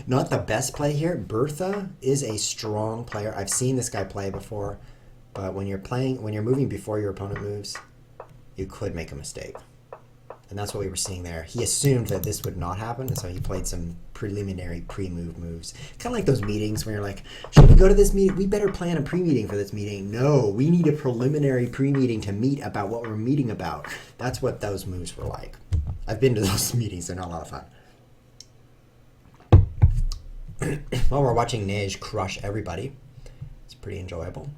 Not the best play here. Bertha is a strong player. I've seen this guy play before, but when you're moving before your opponent moves, you could make a mistake. And that's what we were seeing there. He assumed that this would not happen, and so he played some preliminary pre-move moves. Kind of like those meetings where you're like, should we go to this meeting? We better plan a pre-meeting for this meeting. No, we need a preliminary pre-meeting to meet about what we're meeting about. That's what those moves were like. I've been to those meetings. They're not a lot of fun. While we're watching Nej crush everybody, it's pretty enjoyable.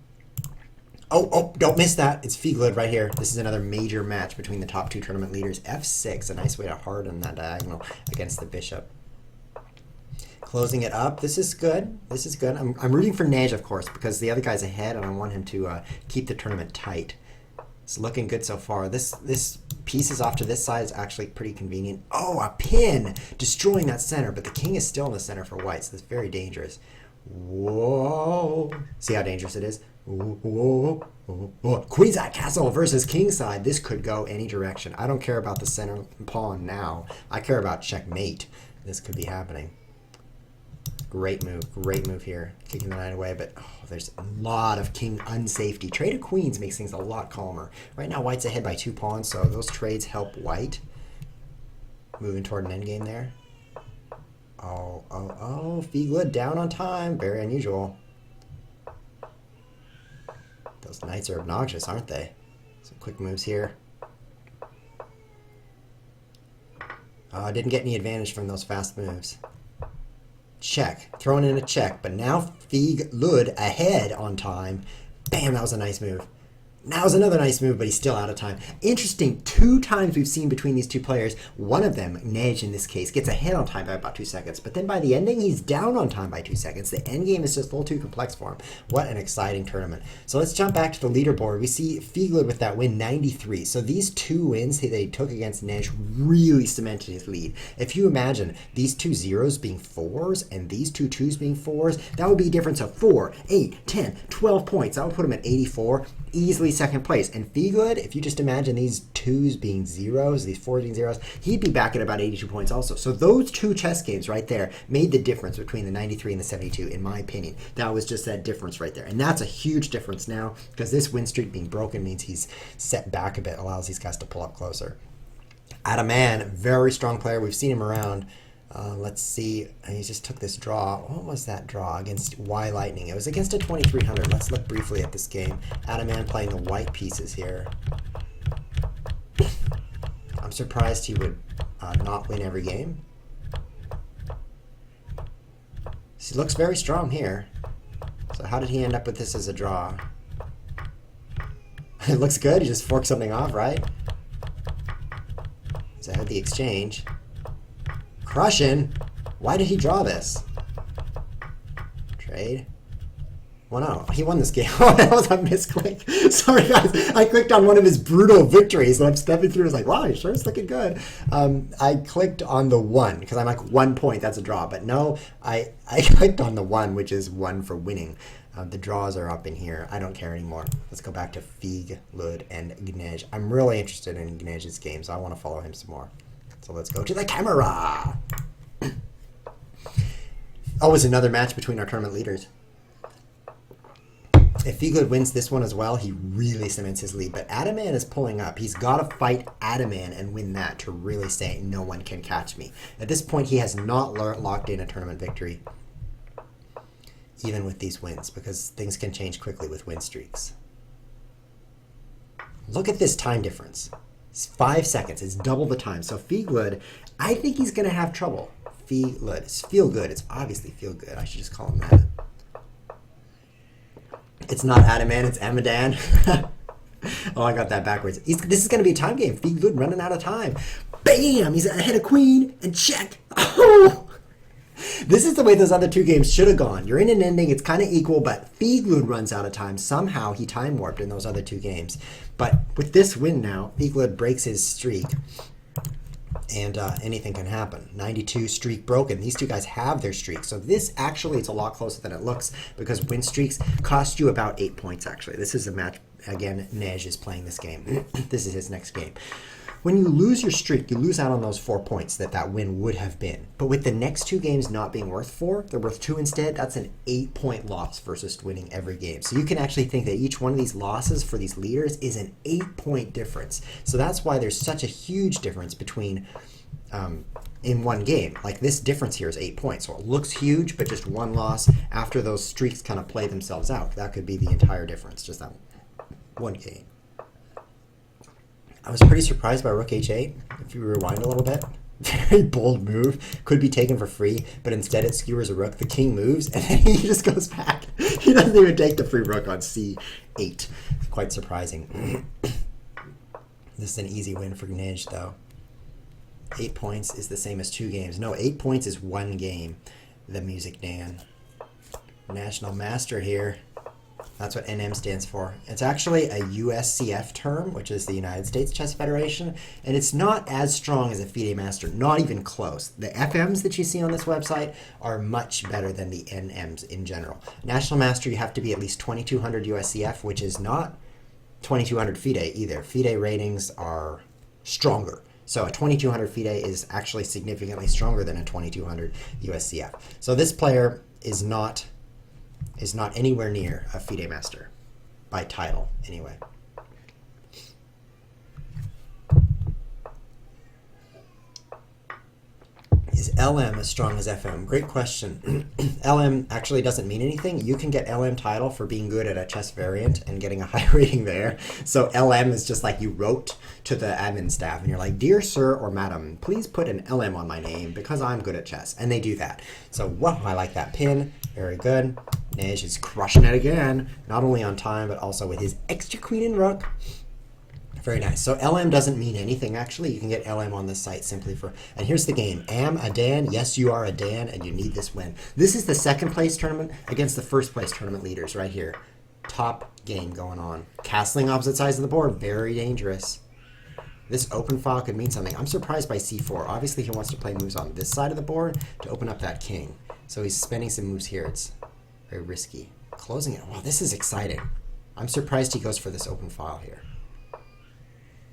Oh, don't miss that. It's Fieglud right here. This is another major match between the top 2 tournament leaders. F6, a nice way to harden that diagonal against the bishop. Closing it up. This is good. This is good. I'm rooting for Nej, of course, because the other guy's ahead, and I want him to keep the tournament tight. It's looking good so far. This piece is off to this side is actually pretty convenient. Oh, a pin! Destroying that center, but the king is still in the center for white, so that's very dangerous. Whoa! See how dangerous it is? Whoa. Queenside castle versus kingside. This could go any direction. I don't care about the center pawn now. I care about checkmate. This could be happening. Great move here. Kicking the knight away, but there's a lot of king unsafety. Trade of queens makes things a lot calmer. Right now, white's ahead by 2 pawns, so those trades help white. Moving toward an endgame there. Oh, Fieglud down on time. Very unusual. Those knights are obnoxious, aren't they? Some quick moves here. Didn't get any advantage from those fast moves. Check. Throwing in a check. But now Fieglud ahead on time. Bam, that was a nice move. Now's another nice move, but he's still out of time. Interesting, 2 times we've seen between these 2 players. One of them, Nej in this case, gets ahead on time by about 2 seconds. But then by the ending, he's down on time by 2 seconds. The endgame is just a little too complex for him. What an exciting tournament. So let's jump back to the leaderboard. We see Fieglud with that win, 93. So these 2 wins that he took against Nej really cemented his lead. If you imagine these 2 zeros being 4s and these 2 2s being 4s, that would be a difference of 4, 8, 10, 12 points. That would put him at 84. Easily second place. And Fieglud, if you just imagine these 2s being zeros, these 4s being zeros, he'd be back at about 82 points also. So those 2 chess games right there made the difference between the 93 and the 72, in my opinion. That was just that difference right there. And that's a huge difference now, because this win streak being broken means he's set back a bit, allows these guys to pull up closer. Ataman, very strong player. We've seen him around. Let's see. He just took this draw. What was that draw against Y Lightning? It was against a 2300. Let's look briefly at this game. Ataman playing the white pieces here. I'm surprised he would not win every game. He looks very strong here. So how did he end up with this as a draw? It looks good. He just forked something off, right? So I had the exchange. Crushing. Why did he draw this? Trade. Well, no, he won this game. Oh, that was a misclick. Sorry, guys. I clicked on one of his brutal victories, and I'm stepping through. I was like, wow, sure it's looking good. I clicked on the 1, because I'm like, 1 point, that's a draw. But no, I clicked on the 1, which is 1 for winning. The draws are up in here. I don't care anymore. Let's go back to Fig, Lud, and Gnej. I'm really interested in Gnej's game, so I want to follow him some more. So let's go to the camera. Always another match between our tournament leaders. If Figud wins this one as well, he really cements his lead. But Adaman is pulling up. He's got to fight Adaman and win that to really say no one can catch me. At this point, he has not locked in a tournament victory, even with these wins, because things can change quickly with win streaks. Look at this time difference. It's 5 seconds. It's double the time. So Figud, I think he's going to have trouble. Figud. It's feel good. It's obviously feel good. I should just call him that. It's not Adaman, it's Amadan. Oh, I got that backwards. This is going to be a time game. Figud running out of time. Bam! He's ahead of queen, and check. Oh! This is the way those other 2 games should have gone. You're in an ending, it's kind of equal, but Figud runs out of time. Somehow he time warped in those other 2 games. But with this win now, Figud breaks his streak. And anything can happen. 92 streak broken. These 2 guys have their streak. So this actually is a lot closer than it looks, because win streaks cost you about 8 points, actually. This is a match. Again, Nej is playing this game. This is his next game. When you lose your streak, you lose out on those 4 points that win would have been. But with the next 2 games not being worth 4, they're worth 2 instead. That's an 8-point loss versus winning every game. So you can actually think that each one of these losses for these leaders is an 8-point difference. So that's why there's such a huge difference between in one game. Like this difference here is 8 points. So it looks huge, but just one loss after those streaks kind of play themselves out. That could be the entire difference, just that one game. I was pretty surprised by Rook H8. If you rewind a little bit, very bold move. Could be taken for free, but instead it skewers a rook. The king moves, and then he just goes back. He doesn't even take the free rook on C8. Quite surprising. This is an easy win for Nej, though. 8 points is the same as 2 games. No, 8 points is 1 game. The Music Dan. National Master here. That's what NM stands for. It's actually a USCF term, which is the United States Chess Federation, and it's not as strong as a FIDE Master, not even close. The FMs that you see on this website are much better than the NMs in general. National Master, you have to be at least 2200 USCF, which is not 2200 FIDE either. FIDE ratings are stronger. So a 2200 FIDE is actually significantly stronger than a 2200 USCF. So this player is not anywhere near a FIDE Master, by title anyway. Is LM as strong as FM? Great question. LM actually doesn't mean anything. You can get LM title for being good at a chess variant and getting a high rating there. So LM is just like you wrote to the admin staff and you're like, dear sir or madam, please put an LM on my name because I'm good at chess. And they do that. So, wow, I like that pin. Very good. Nej is crushing it again, not only on time, but also with his extra queen and rook. Very nice. So LM doesn't mean anything, actually. You can get LM on this site simply for... And here's the game. Am a Dan. Yes, you are a Dan, and you need this win. This is the second place tournament against the first place tournament leaders right here. Top game going on. Castling opposite sides of the board. Very dangerous. This open file could mean something. I'm surprised by C4. Obviously, he wants to play moves on this side of the board to open up that king. So he's spending some moves here. It's very risky. Closing it. Wow, this is exciting. I'm surprised he goes for this open file here.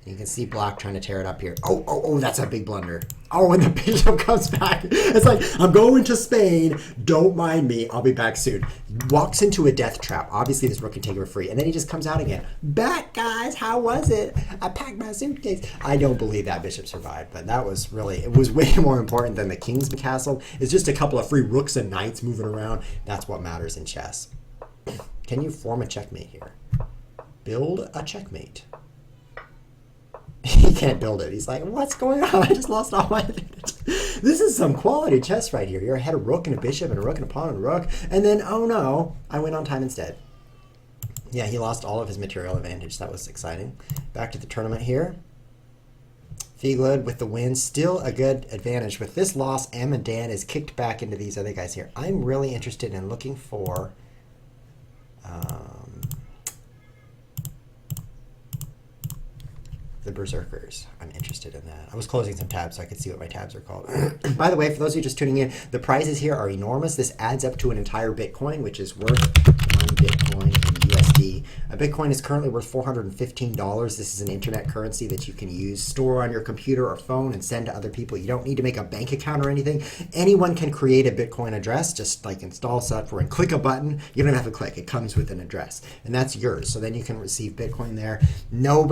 You can see Black trying to tear it up here. Oh, that's a big blunder. Oh, and the bishop comes back. It's like, I'm going to Spain. Don't mind me. I'll be back soon. Walks into a death trap. Obviously, this rook can take it for free. And then he just comes out again. Back, guys. How was it? I packed my suitcase. I don't believe that bishop survived. But that was really, it was way more important than the king's castle. It's just a couple of free rooks and knights moving around. That's what matters in chess. Can you form a checkmate here? Build a checkmate. He can't build it. He's like, what's going on? I just lost all my advantage. This is some quality chess right here. You're ahead of rook and a bishop and a rook and a pawn and a rook. And then, oh no, I went on time instead. Yeah, he lost all of his material advantage. That was exciting. Back to the tournament here. Figud with the win. Still a good advantage. With this loss, Amadan is kicked back into these other guys here. I'm really interested in looking for the berserkers. I'm interested in that. I was closing some tabs so I could see what my tabs are called. By the way, for those of you just tuning in, the prizes here are enormous. This adds up to an entire Bitcoin, which is worth 1 Bitcoin in USD. A Bitcoin is currently worth $415. This is an internet currency that you can use, store on your computer or phone, and send to other people. You don't need to make a bank account or anything. Anyone can create a Bitcoin address, just like install software and click a button. You don't have to click. It comes with an address, and that's yours. So then you can receive Bitcoin there. No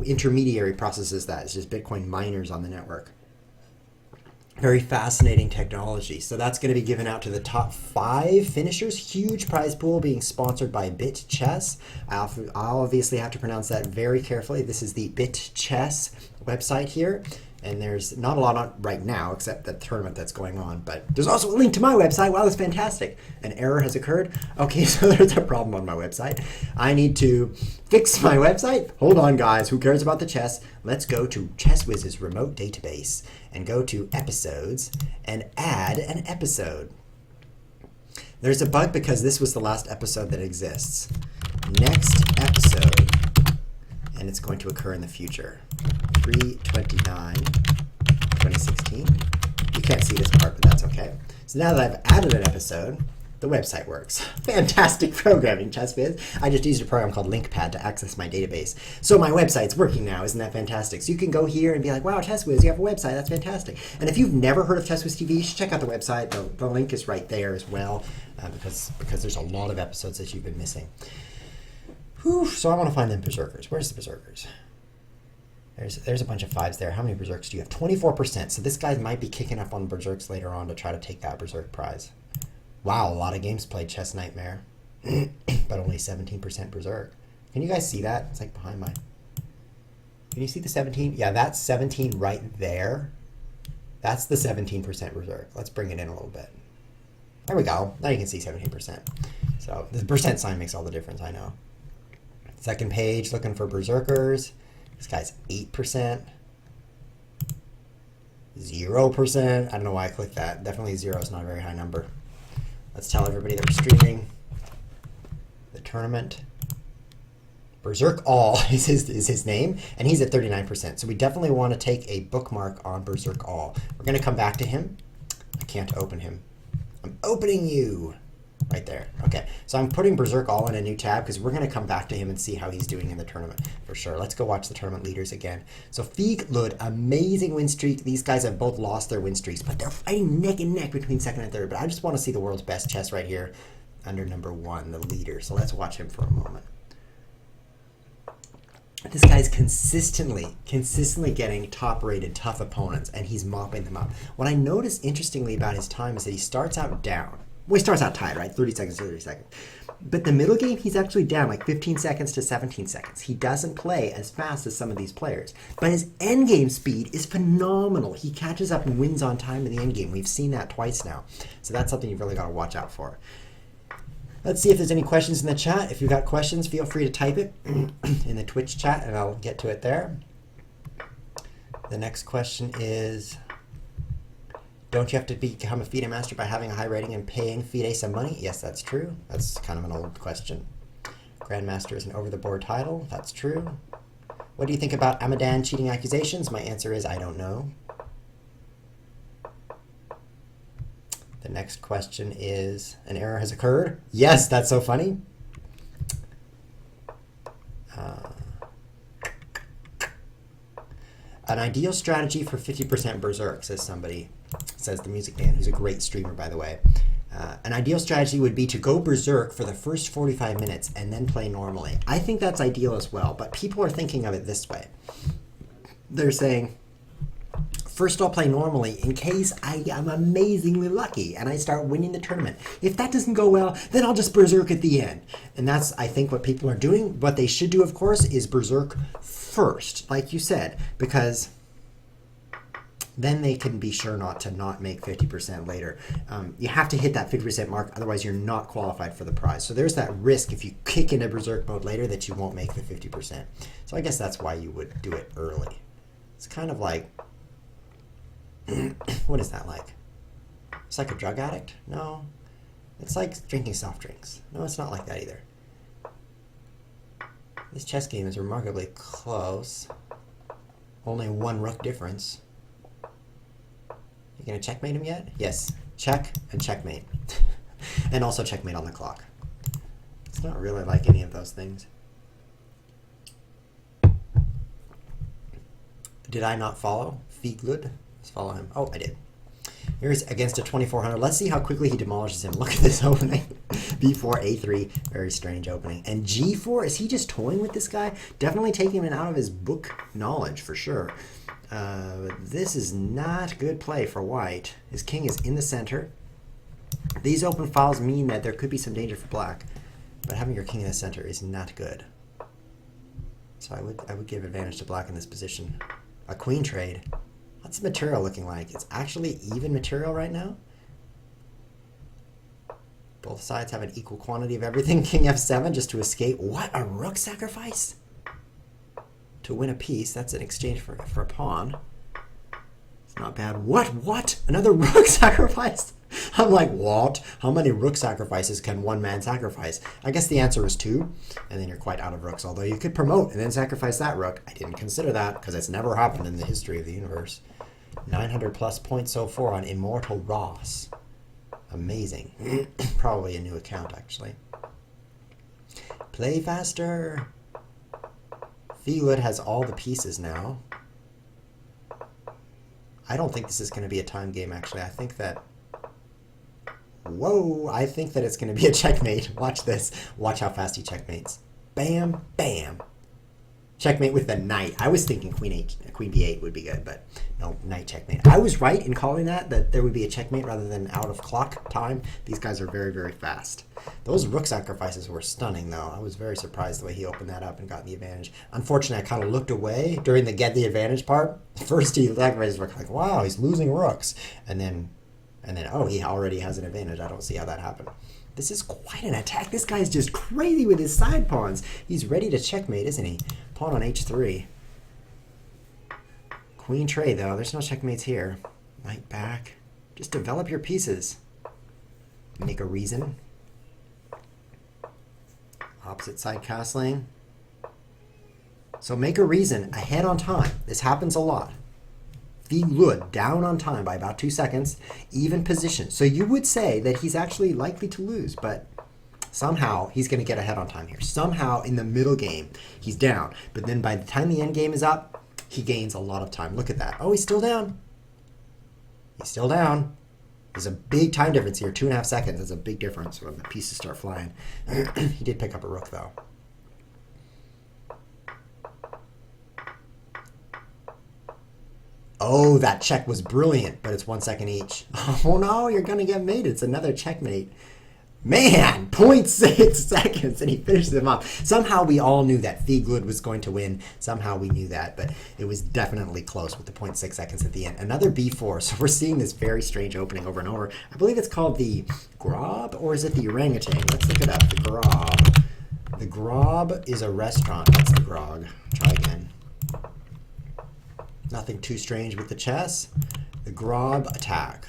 intermediary processes that. It's just Bitcoin miners on the network. Very fascinating technology. So that's going to be given out to the top 5 finishers. Huge prize pool being sponsored by BitChess. I'll obviously have to pronounce that very carefully. This is the BitChess website here. And there's not a lot on right now except the tournament that's going on. But there's also a link to my website. Wow, that's fantastic. An error has occurred. Okay, so there's a problem on my website. I need to fix my website. Hold on, guys. Who cares about the chess? Let's go to ChessWhiz's remote database and go to episodes and add an episode. There's a bug because this was the last episode that exists. Next episode. And it's going to occur in the future. 3/29/2016. You can't see this part, but that's okay. So now that I've added an episode, the website works. Fantastic programming, ChessWhiz. I just used a program called LinkPad to access my database. So my website's working now. Isn't that fantastic? So you can go here and be like, wow, ChessWhiz, you have a website. That's fantastic. And if you've never heard of ChessWhiz TV, you should check out the website. The link is right there as well, because there's a lot of episodes that you've been missing. Whew, so I want to find them berserkers. Where's the berserkers? There's a bunch of 5s there. How many berserks do you have? 24%. So this guy might be kicking up on berserks later on to try to take that berserk prize. Wow, a lot of games played Chess Nightmare, but only 17% berserk. Can you guys see that? It's like behind my... Can you see the 17? Yeah, that's 17 right there. That's the 17% berserk. Let's bring it in a little bit. There we go. Now you can see 17%. So the percent sign makes all the difference, I know. Second page, looking for berserkers. This guy's 8%. 0%. I don't know why I clicked that. Definitely 0 is not a very high number. Let's tell everybody that we're streaming the tournament. Berserk All is his name, and he's at 39%. So we definitely want to take a bookmark on Berserk All. We're going to come back to him. I can't open him. I'm opening you. Right there. Okay, so I'm putting Berserk All in a new tab because we're going to come back to him and see how he's doing in the tournament for sure. Let's go watch the tournament leaders again. So Feig Lud, amazing win streak. These guys have both lost their win streaks, but they're fighting neck and neck between second and third. But I just want to see the world's best chess right here under number 1, the leader. So let's watch him for a moment. This guy's consistently getting top-rated, tough opponents, and he's mopping them up. What I noticed interestingly about his time is that he starts out down. Well, he starts out tied, right? 30 seconds to 30 seconds. But the middle game, he's actually down like 15 seconds to 17 seconds. He doesn't play as fast as some of these players. But his endgame speed is phenomenal. He catches up and wins on time in the endgame. We've seen that twice now. So that's something you've really got to watch out for. Let's see if there's any questions in the chat. If you've got questions, feel free to type it in the Twitch chat, and I'll get to it there. The next question is... Don't you have to become a FIDE master by having a high rating and paying FIDE some money? Yes, that's true. That's kind of an old question. Grandmaster is an over-the-board title. That's true. What do you think about Amadan cheating accusations? My answer is I don't know. The next question is, an error has occurred? Yes, that's so funny. An ideal strategy for 50% berserk, says somebody. Says the Music Man, who's a great streamer, by the way. An ideal strategy would be to go berserk for the first 45 minutes and then play normally. I think that's ideal as well, but people are thinking of it this way. They're saying, first I'll play normally in case I am amazingly lucky and I start winning the tournament. If that doesn't go well, then I'll just berserk at the end. And that's, I think, what people are doing. What they should do, of course, is berserk first, like you said, because... then they can be sure not to not make 50% later. You have to hit that 50% mark, otherwise you're not qualified for the prize. So there's that risk if you kick into berserk mode later that you won't make the 50%. So I guess that's why you would do it early. It's kind of like, what is that like? It's like a drug addict? No. It's like drinking soft drinks. No, it's not like that either. This chess game is remarkably close. Only one rook difference. You gonna checkmate him yet? Yes. Check and checkmate. And also checkmate on the clock. It's not really like any of those things. Did I not follow? Fieglud? Let's follow him. Oh, I did. Here's against a 2400. Let's see how quickly he demolishes him. Look at this opening. B4, A3. Very strange opening. And G4, is he just toying with this guy? Definitely taking him out of his book knowledge for sure. This is not good play for white. His king is in the center. These open files mean that there could be some danger for black. But having your king in the center is not good. So I would give advantage to black in this position. A queen trade. What's the material looking like? It's actually even material right now. Both sides have an equal quantity of everything. King F7 just to escape. What? A rook sacrifice? To win a piece. That's in exchange for a pawn. It's not bad. What? Another rook sacrifice? I'm like, what? How many rook sacrifices can one man sacrifice? I guess the answer is 2, and then you're quite out of rooks, although you could promote and then sacrifice that rook. I didn't consider that because it's never happened in the history of the universe. 900 plus points so far on Immortal Ross. Amazing. Probably a new account, actually. Play faster. Fieglud has all the pieces now. I don't think this is going to be a time game, actually. I think that... Whoa! I think that it's going to be a checkmate. Watch this. Watch how fast he checkmates. Bam, bam. Checkmate with the knight. I was thinking queen b8 would be good, but no, knight checkmate. I was right in calling that there would be a checkmate rather than out of clock time. These guys are very, very fast. Those rook sacrifices were stunning, though. I was very surprised the way he opened that up and got the advantage. Unfortunately, I kind of looked away during the get the advantage part. First, he sacrificed rook, like, wow, he's losing rooks. And then, oh, he already has an advantage. I don't see how that happened. This is quite an attack. This guy's just crazy with his side pawns. He's ready to checkmate, isn't he? Pawn on h3. Queen trade, though. There's no checkmates here. Knight back. Just develop your pieces. Make a reason. Opposite side castling. So make a reason ahead on time. This happens a lot. Fieglud down on time by about 2 seconds. Even position. So you would say that he's actually likely to lose, but somehow he's going to get ahead on time here. Somehow in the middle game, he's down. But then by the time the end game is up, he gains a lot of time. Look at that. Oh, he's still down. He's still down. There's a big time difference here. 2.5 seconds is a big difference when the pieces start flying. He did pick up a rook, though. Oh, that check was brilliant, but it's 1 second each. Oh no, you're going to get mated. It's another checkmate. Man, 0.6 seconds, and he finishes him off. Somehow we all knew that Fieglud was going to win. Somehow we knew that, but it was definitely close with the 0.6 seconds at the end. Another b4, so we're seeing this very strange opening over and over. I believe it's called the Grob, or is it the orangutan? Let's look it up. The Grob. The Grob is a restaurant. That's the Grog. Try again. Nothing too strange with the chess. The Grob attack.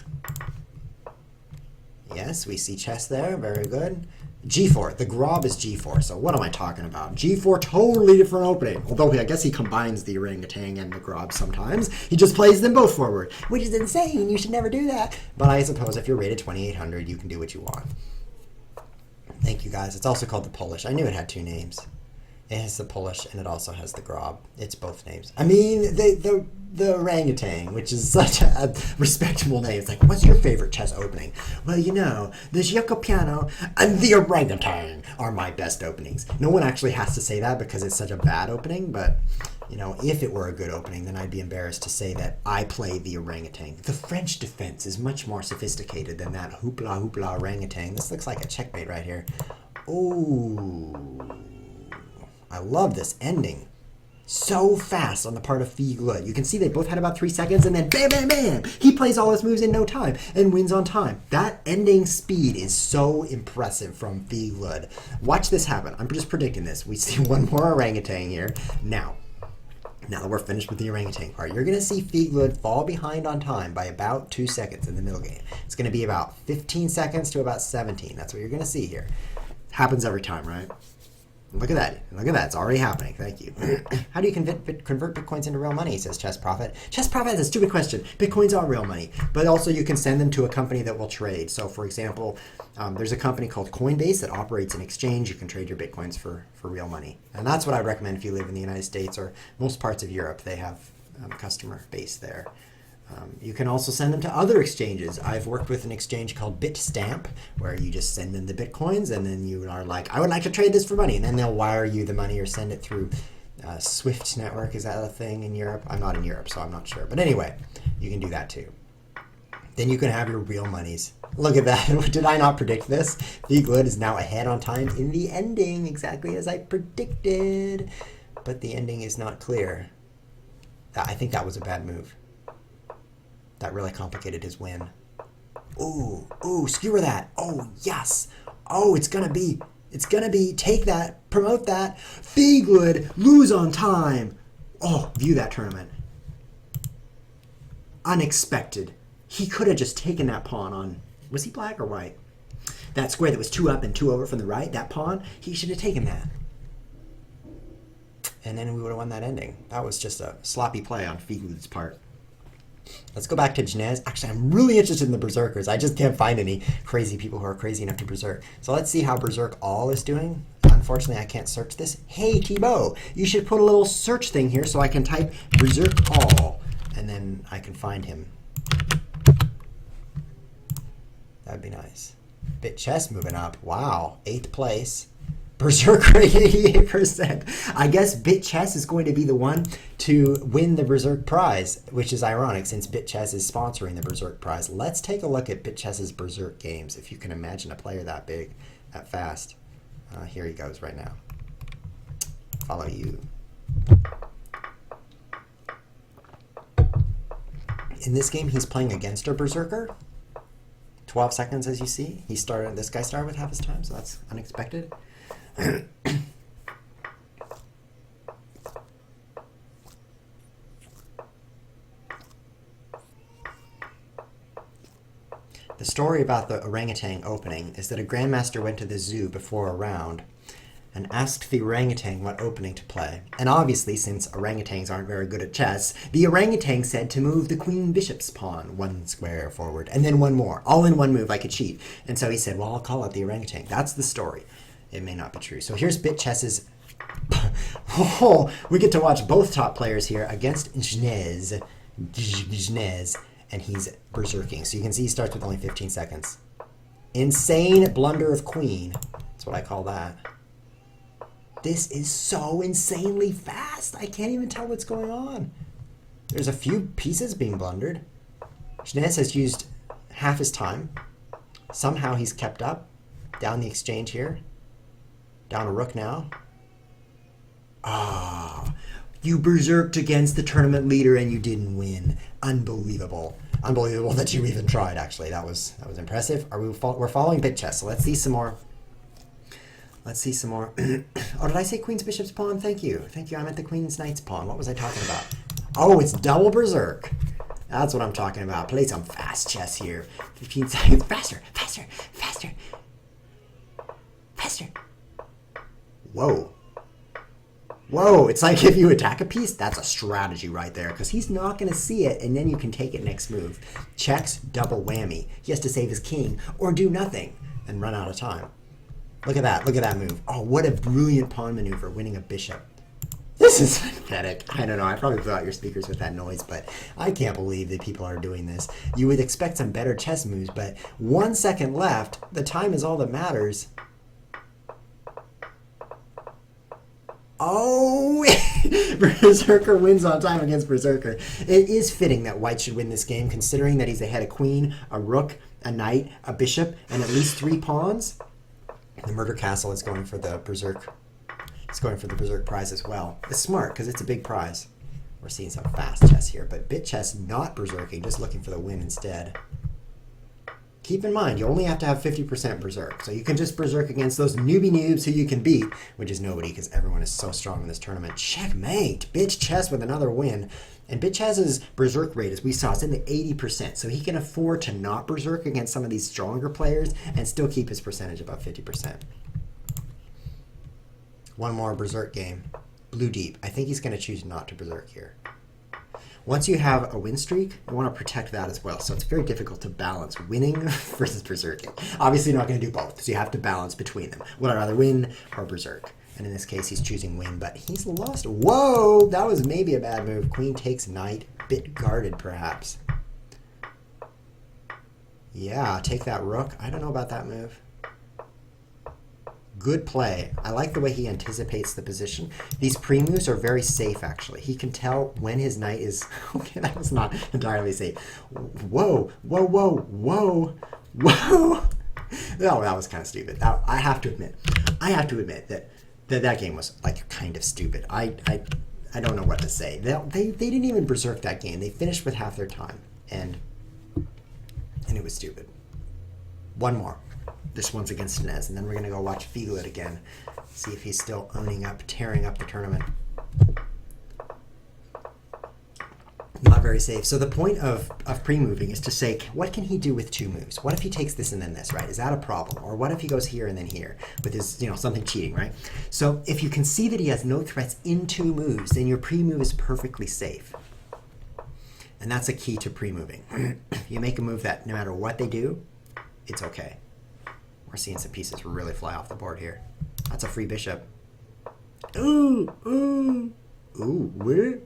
Yes, we see chess there. Very good. G4. The Grob is G4. So what am I talking about? G4, totally different opening. Although I guess he combines the orangutan and the Grob sometimes. He just plays them both forward, which is insane. You should never do that. But I suppose if you're rated 2800, you can do what you want. Thank you, guys. It's also called the Polish. I knew it had 2 names. It has the Polish, and it also has the Grob. It's both names. I mean, the orangutan, which is such a respectable name. It's like, what's your favorite chess opening? Well, you know, the Giocco Piano and the orangutan are my best openings. No one actually has to say that because it's such a bad opening, but, you know, if it were a good opening, then I'd be embarrassed to say that I play the orangutan. The French defense is much more sophisticated than that hoopla hoopla orangutan. This looks like a checkmate right here. Ooh. I love this ending. So fast on the part of Fieglud. You can see they both had about 3 seconds, and then bam, bam, bam! He plays all his moves in no time and wins on time. That ending speed is so impressive from Fieglud. Watch this happen. I'm just predicting this. We see one more orangutan here. Now that we're finished with the orangutan part, you're going to see Fieglud fall behind on time by about 2 seconds in the middle game. It's going to be about 15 seconds to about 17. That's what you're going to see here. Happens every time, right? Look at that. Look at that. It's already happening. Thank you. How do you convert Bitcoins into real money, says Chess Prophet. Chess Prophet is a stupid question. Bitcoins are real money. But also you can send them to a company that will trade. So, for example, there's a company called Coinbase that operates an exchange. You can trade your Bitcoins for real money. And that's what I recommend if you live in the United States or most parts of Europe. They have a customer base there. You can also send them to other exchanges. I've worked with an exchange called Bitstamp, where you just send them the Bitcoins, and then you are like, I would like to trade this for money. And then they'll wire you the money or send it through Swift network. Is that a thing in Europe? I'm not in Europe, so I'm not sure. But anyway, you can do that too. Then you can have your real monies. Look at that. Did I not predict this? Figwood is now ahead on time in the ending, exactly as I predicted. But the ending is not clear. I think that was a bad move. That really complicated his win. Ooh, skewer that. Oh, yes. Oh, it's gonna be, take that, promote that. Figwood, lose on time. Oh, view that tournament. Unexpected. He could have just taken that pawn on, was he black or white? That square that was 2 up and 2 over from the right, that pawn, he should have taken that. And then we would have won that ending. That was just a sloppy play on Figwood's part. Let's go back to Janez. Actually, I'm really interested in the berserkers. I just can't find any crazy people who are crazy enough to berserk. So let's see how berserk all is doing. Unfortunately, I can't search this. Hey, Thibaut, you should put a little search thing here so I can type berserk all, and then I can find him. That'd be nice. Bit chess moving up. Wow, 8th place. Berserker 88%. I guess BitChess is going to be the one to win the Berserk prize, which is ironic since BitChess is sponsoring the Berserk prize. Let's take a look at BitChess's Berserk games, if you can imagine a player that big, that fast. Here he goes right now. Follow you. In this game, he's playing against a Berserker. 12 seconds, as you see. This guy started with half his time, so that's unexpected. The story about the orangutan opening is that a grandmaster went to the zoo before a round and asked the orangutan what opening to play. And obviously, since orangutans aren't very good at chess, the orangutan said to move the queen bishop's pawn 1 square forward, and then 1 more, all in 1 move like a cheat. And so he said, well, I'll call out the orangutan. That's the story. It may not be true. So here's BitChess's... Oh, we get to watch both top players here against Janez, and he's berserking. So you can see he starts with only 15 seconds. Insane blunder of queen. That's what I call that. This is so insanely fast. I can't even tell what's going on. There's a few pieces being blundered. Janez has used half his time. Somehow he's kept up. Down the exchange here. Down a rook now. Ah, you berserked against the tournament leader and you didn't win. Unbelievable. Unbelievable that you even tried, actually. That was impressive. We're following BitChess, so let's see some more. Let's see some more. Oh, did I say queen's bishop's pawn? Thank you. Thank you. I meant the queen's knight's pawn. What was I talking about? Oh, it's double berserk. That's what I'm talking about. Play some fast chess here. 15 seconds. Faster, faster, faster. Faster. Whoa. Whoa, it's like if you attack a piece, that's a strategy right there, because he's not going to see it, and then you can take it next move. Checks, double whammy. He has to save his king, or do nothing, and run out of time. Look at that move. Oh, what a brilliant pawn maneuver, winning a bishop. This is pathetic. I don't know, I probably blew out your speakers with that noise, but I can't believe that people are doing this. You would expect some better chess moves, but 1 second left, the time is all that matters. Oh, Berserker wins on time against Berserker. It is fitting that White should win this game, considering that he's ahead a queen, a rook, a knight, a bishop, and at least 3 pawns. The Murder Castle is going for the Berserk. It's going for the Berserk prize as well. It's smart because it's a big prize. We're seeing some fast chess here, but BitChess not berserking, just looking for the win instead. Keep in mind, you only have to have 50% berserk. So you can just berserk against those newbie noobs who you can beat, which is nobody because everyone is so strong in this tournament. Checkmate! BitChess with another win. And BitChess's berserk rate, as we saw, is in the 80%. So he can afford to not berserk against some of these stronger players and still keep his percentage above 50%. One more berserk game. Blue deep. I think he's going to choose not to berserk here. Once you have a win streak, you want to protect that as well. So it's very difficult to balance winning versus berserking. Obviously, you're not going to do both, so you have to balance between them. Would I rather win or berserk? And in this case, he's choosing win, but he's lost. Whoa, that was maybe a bad move. Queen takes knight. Bit guarded, perhaps. Yeah, take that rook. I don't know about that move. Good play. I like the way he anticipates the position. These pre-moves are very safe, actually. He can tell when his knight is... Okay, that was not entirely safe. Whoa, whoa, whoa, whoa, whoa. No, that was kind of stupid. I have to admit that game was like kind of stupid. I don't know what to say. They didn't even berserk that game. They finished with half their time, and it was stupid. One more. This one's against Inez, and then we're going to go watch Figlet again, see if he's still tearing up the tournament. Not very safe. So the point of pre-moving is to say, what can he do with two moves? What if he takes this and then this, right? Is that a problem? Or what if he goes here and then here with his, something cheating, right? So if you can see that he has no threats in two moves, then your pre-move is perfectly safe. And that's a key to pre-moving. You make a move that no matter what they do, it's okay. We're seeing some pieces really fly off the board here. That's a free bishop. Ooh, ooh, ooh, where?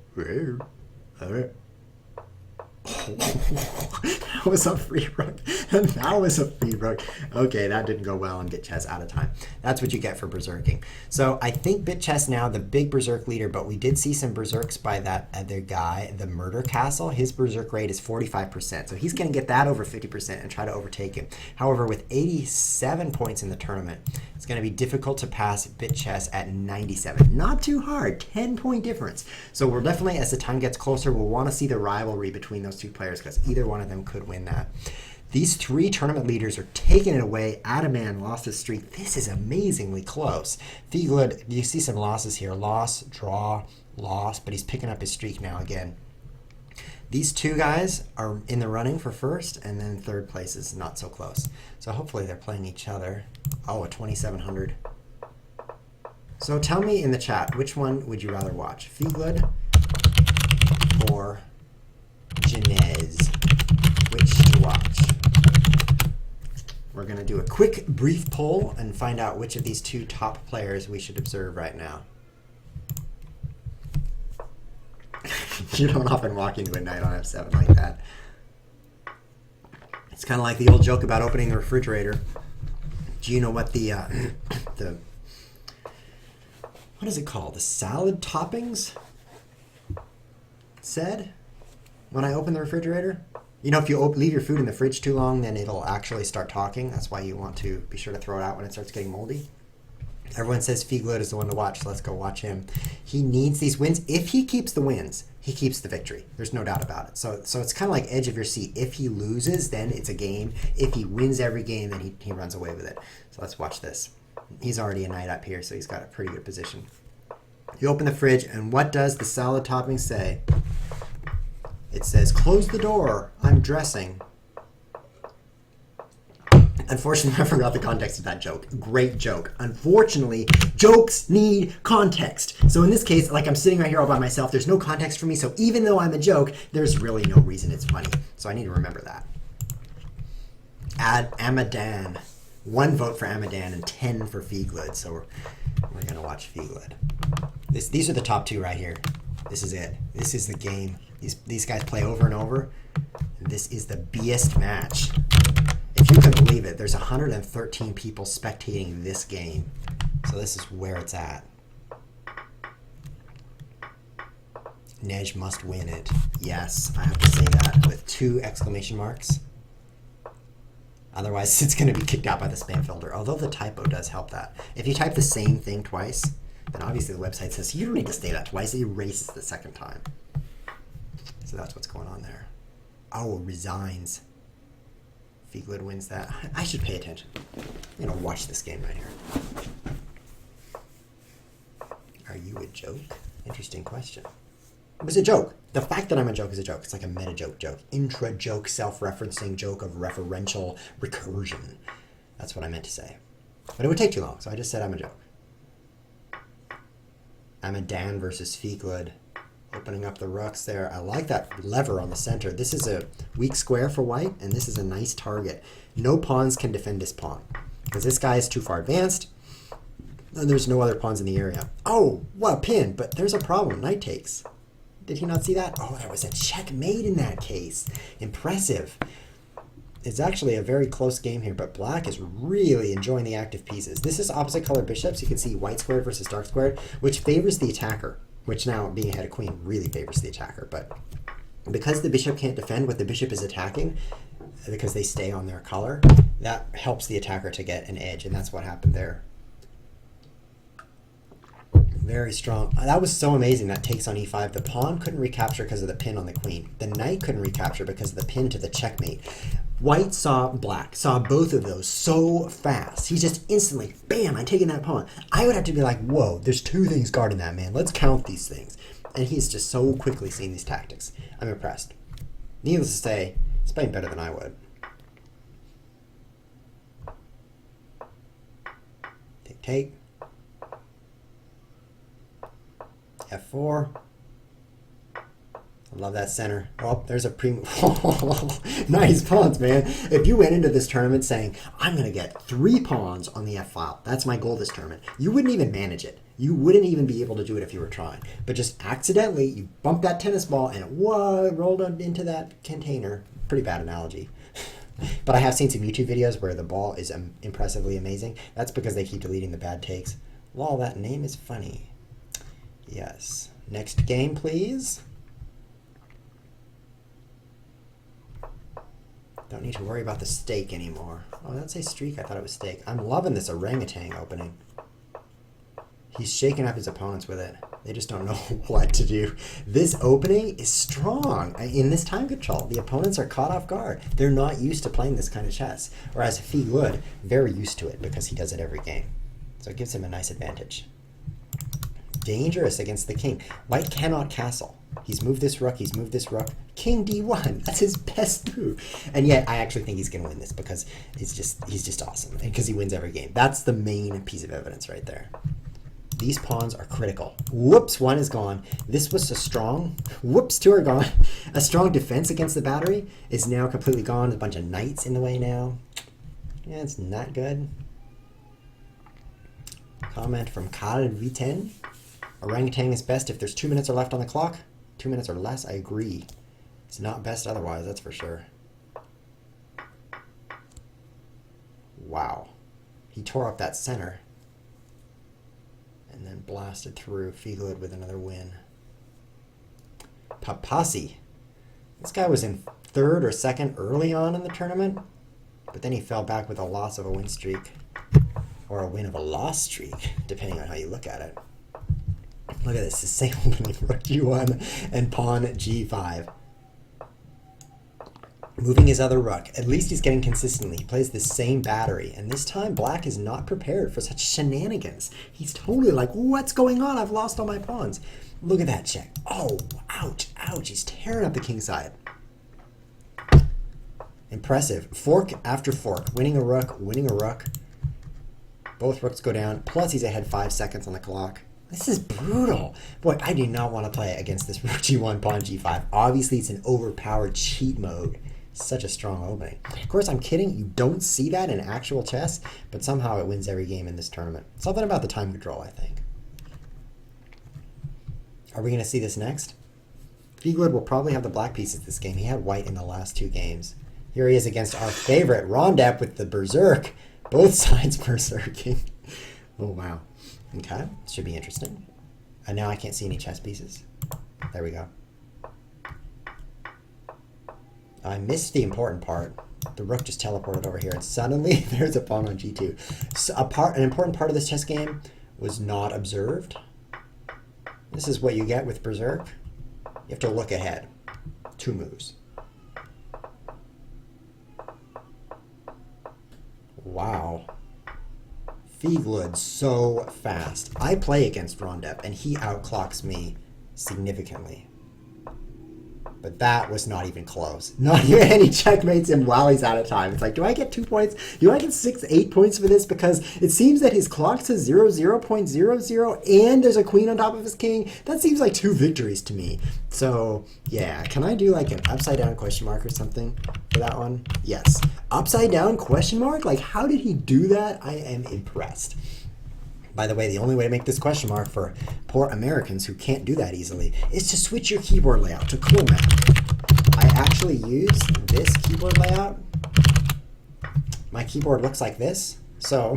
That was a free rook. That was a free rook. Okay, that didn't go well, and BitChess out of time. That's what you get for berserking. So I think BitChess now the big berserk leader, but we did see some berserks by that other guy, the Murder Castle. His berserk rate is 45%. So he's going to get that over 50% and try to overtake him. However, with 87 points in the tournament, it's going to be difficult to pass BitChess at 97. Not too hard, 10-point difference. So we're definitely, as the time gets closer, we'll want to see the rivalry between those two players because either one of them could win that. These three tournament leaders are taking it away. Adaman lost his streak. This is amazingly close. Figlet, you see some losses here. Loss, draw, loss, but he's picking up his streak now again. These two guys are in the running for first, and then third place is not so close. So hopefully they're playing each other. Oh, a 2,700. So tell me in the chat, which one would you rather watch? Figlet or Janez? Which to watch? We're going to do a quick, brief poll and find out which of these two top players we should observe right now. You don't often walk into a knight on f7 like that. It's kind of like the old joke about opening the refrigerator. Do you know what the what is it called? The salad toppings said when I opened the refrigerator? You know, if you leave your food in the fridge too long, then it'll actually start talking. That's why you want to be sure to throw it out when it starts getting moldy. Everyone says Figlet is the one to watch, so let's go watch him. He needs these wins. If he keeps the wins, he keeps the victory. There's no doubt about it. So it's kind of like edge of your seat. If he loses, then it's a game. If he wins every game, then he runs away with it. So let's watch this. He's already a knight up here, so he's got a pretty good position. You open the fridge, and what does the salad topping say? It says, close the door, I'm dressing. Unfortunately, I forgot the context of that joke. Great joke. Unfortunately, jokes need context. So in this case, like I'm sitting right here all by myself, there's no context for me, so even though I'm a joke, there's really no reason it's funny. So I need to remember that. Add Amadan. 1 vote for Amadan and 10 for Figlet, so we're going to watch Figlet. These are the top two right here. This is it. This is the game. These guys play over and over. And this is the biggest match. If you can believe it, there's 113 people spectating this game. So this is where it's at. Nej must win it. Yes, I have to say that with 2 exclamation marks. Otherwise, it's going to be kicked out by the spam filter, although the typo does help that. If you type the same thing twice, then obviously the website says you don't need to say that twice. It erases the second time. So that's what's going on there. Oh, resigns. Figlet wins that. I should pay attention. I'm going to watch this game right here. Are you a joke? Interesting question. It was a joke. The fact that I'm a joke is a joke. It's like a meta-joke joke. Intra-joke, self-referencing joke of referential recursion. That's what I meant to say. But it would take too long, so I just said I'm a joke. I'm a Dan versus Fieglud. Opening up the rooks there. I like that lever on the center. This is a weak square for white, and this is a nice target. No pawns can defend this pawn, because this guy is too far advanced, and there's no other pawns in the area. Oh, what a pin, but there's a problem. Knight takes. Did he not see that? Oh, there was a checkmate in that case. Impressive. It's actually a very close game here, but black is really enjoying the active pieces. This is opposite color bishops. You can see white squared versus dark squared, which favors the attacker, which now, being ahead of queen, really favors the attacker. But because the bishop can't defend what the bishop is attacking, because they stay on their color, that helps the attacker to get an edge, and that's what happened there. Very strong. That was so amazing, that takes on e5. The pawn couldn't recapture because of the pin on the queen. The knight couldn't recapture because of the pin to the checkmate. White saw black, saw both of those so fast. He just instantly, bam, I'm taking that pawn. I would have to be like, whoa, there's two things guarding that man. Let's count these things. And he's just so quickly seeing these tactics. I'm impressed. Needless to say, he's playing better than I would. Take. F4. I love that center. Oh, there's a nice pawns, man. If you went into this tournament saying, I'm going to get 3 pawns on the F file, that's my goal this tournament, you wouldn't even manage it. You wouldn't even be able to do it if you were trying. But just accidentally, you bump that tennis ball and it rolled into that container. Pretty bad analogy. But I have seen some YouTube videos where the ball is impressively amazing. That's because they keep deleting the bad takes. Lol, that name is funny. Yes. Next game, please. Don't need to worry about the stake anymore. Oh, that's a streak. I thought it was stake. I'm loving this orangutan opening. He's shaking up his opponents with it. They just don't know what to do. This opening is strong. In this time control, the opponents are caught off guard. They're not used to playing this kind of chess. Whereas Fieglud, very used to it because he does it every game. So it gives him a nice advantage. Dangerous against the king. White cannot castle. He's moved this rook, he's moved this rook. King d1, that's his best move. And yet I actually think he's going to win this because he's just awesome. And because he wins every game. That's the main piece of evidence right there. These pawns are critical. Whoops, 1 is gone. This was a strong, whoops, 2 are gone. A strong defense against the battery is now completely gone. There's a bunch of knights in the way now. Yeah, it's not good. Comment from Karl Viten. Orangutan is best if there's 2 minutes or left on the clock. 2 minutes or less, I agree. It's not best otherwise, that's for sure. Wow. He tore up that center. And then blasted through Fieglud with another win. Papasi. This guy was in 3rd or 2nd early on in the tournament, but then he fell back with a loss of a win streak. Or a win of a loss streak, depending on how you look at it. Look at this, the same opening, rook g1 and pawn g5. Moving his other rook. At least he's getting consistently. He plays the same battery. And this time, black is not prepared for such shenanigans. He's totally like, what's going on? I've lost all my pawns. Look at that check. Oh, ouch, ouch. He's tearing up the king side. Impressive. Fork after fork. Winning a rook, winning a rook. Both rooks go down. Plus, he's ahead 5 seconds on the clock. This is brutal. Boy, I do not want to play against this rook g1, pawn g5. Obviously, it's an overpowered cheat mode. Such a strong opening. Of course, I'm kidding. You don't see that in actual chess, but somehow it wins every game in this tournament. Something about the time control, I think. Are we going to see this next? Fieglud will probably have the black pieces this game. He had white in the last 2 games. Here he is against our favorite, Rondep with the berserk. Both sides berserking. Oh, wow. Okay, should be interesting. And now I can't see any chess pieces. There we go. I missed the important part. The rook just teleported over here, and suddenly there's a pawn on g2. So an important part of this chess game was not observed. This is what you get with berserk. You have to look ahead. 2 moves. Wow. Fieglud so fast. I play against Rondep, and he outclocks me significantly. But that was not even close. Not even any checkmates him while he's out of time. It's like, do I get 2 points? Do I get 8 points for this? Because it seems that his clock says 00.00 and there's a queen on top of his king. That seems like 2 victories to me. So yeah, can I do like an upside down question mark or something for that one? Yes. Upside down question mark? Like, how did he do that? I am impressed. By the way, the only way to make this question mark for poor Americans who can't do that easily is to switch your keyboard layout to Coolmac. I actually use this keyboard layout. My keyboard looks like this. So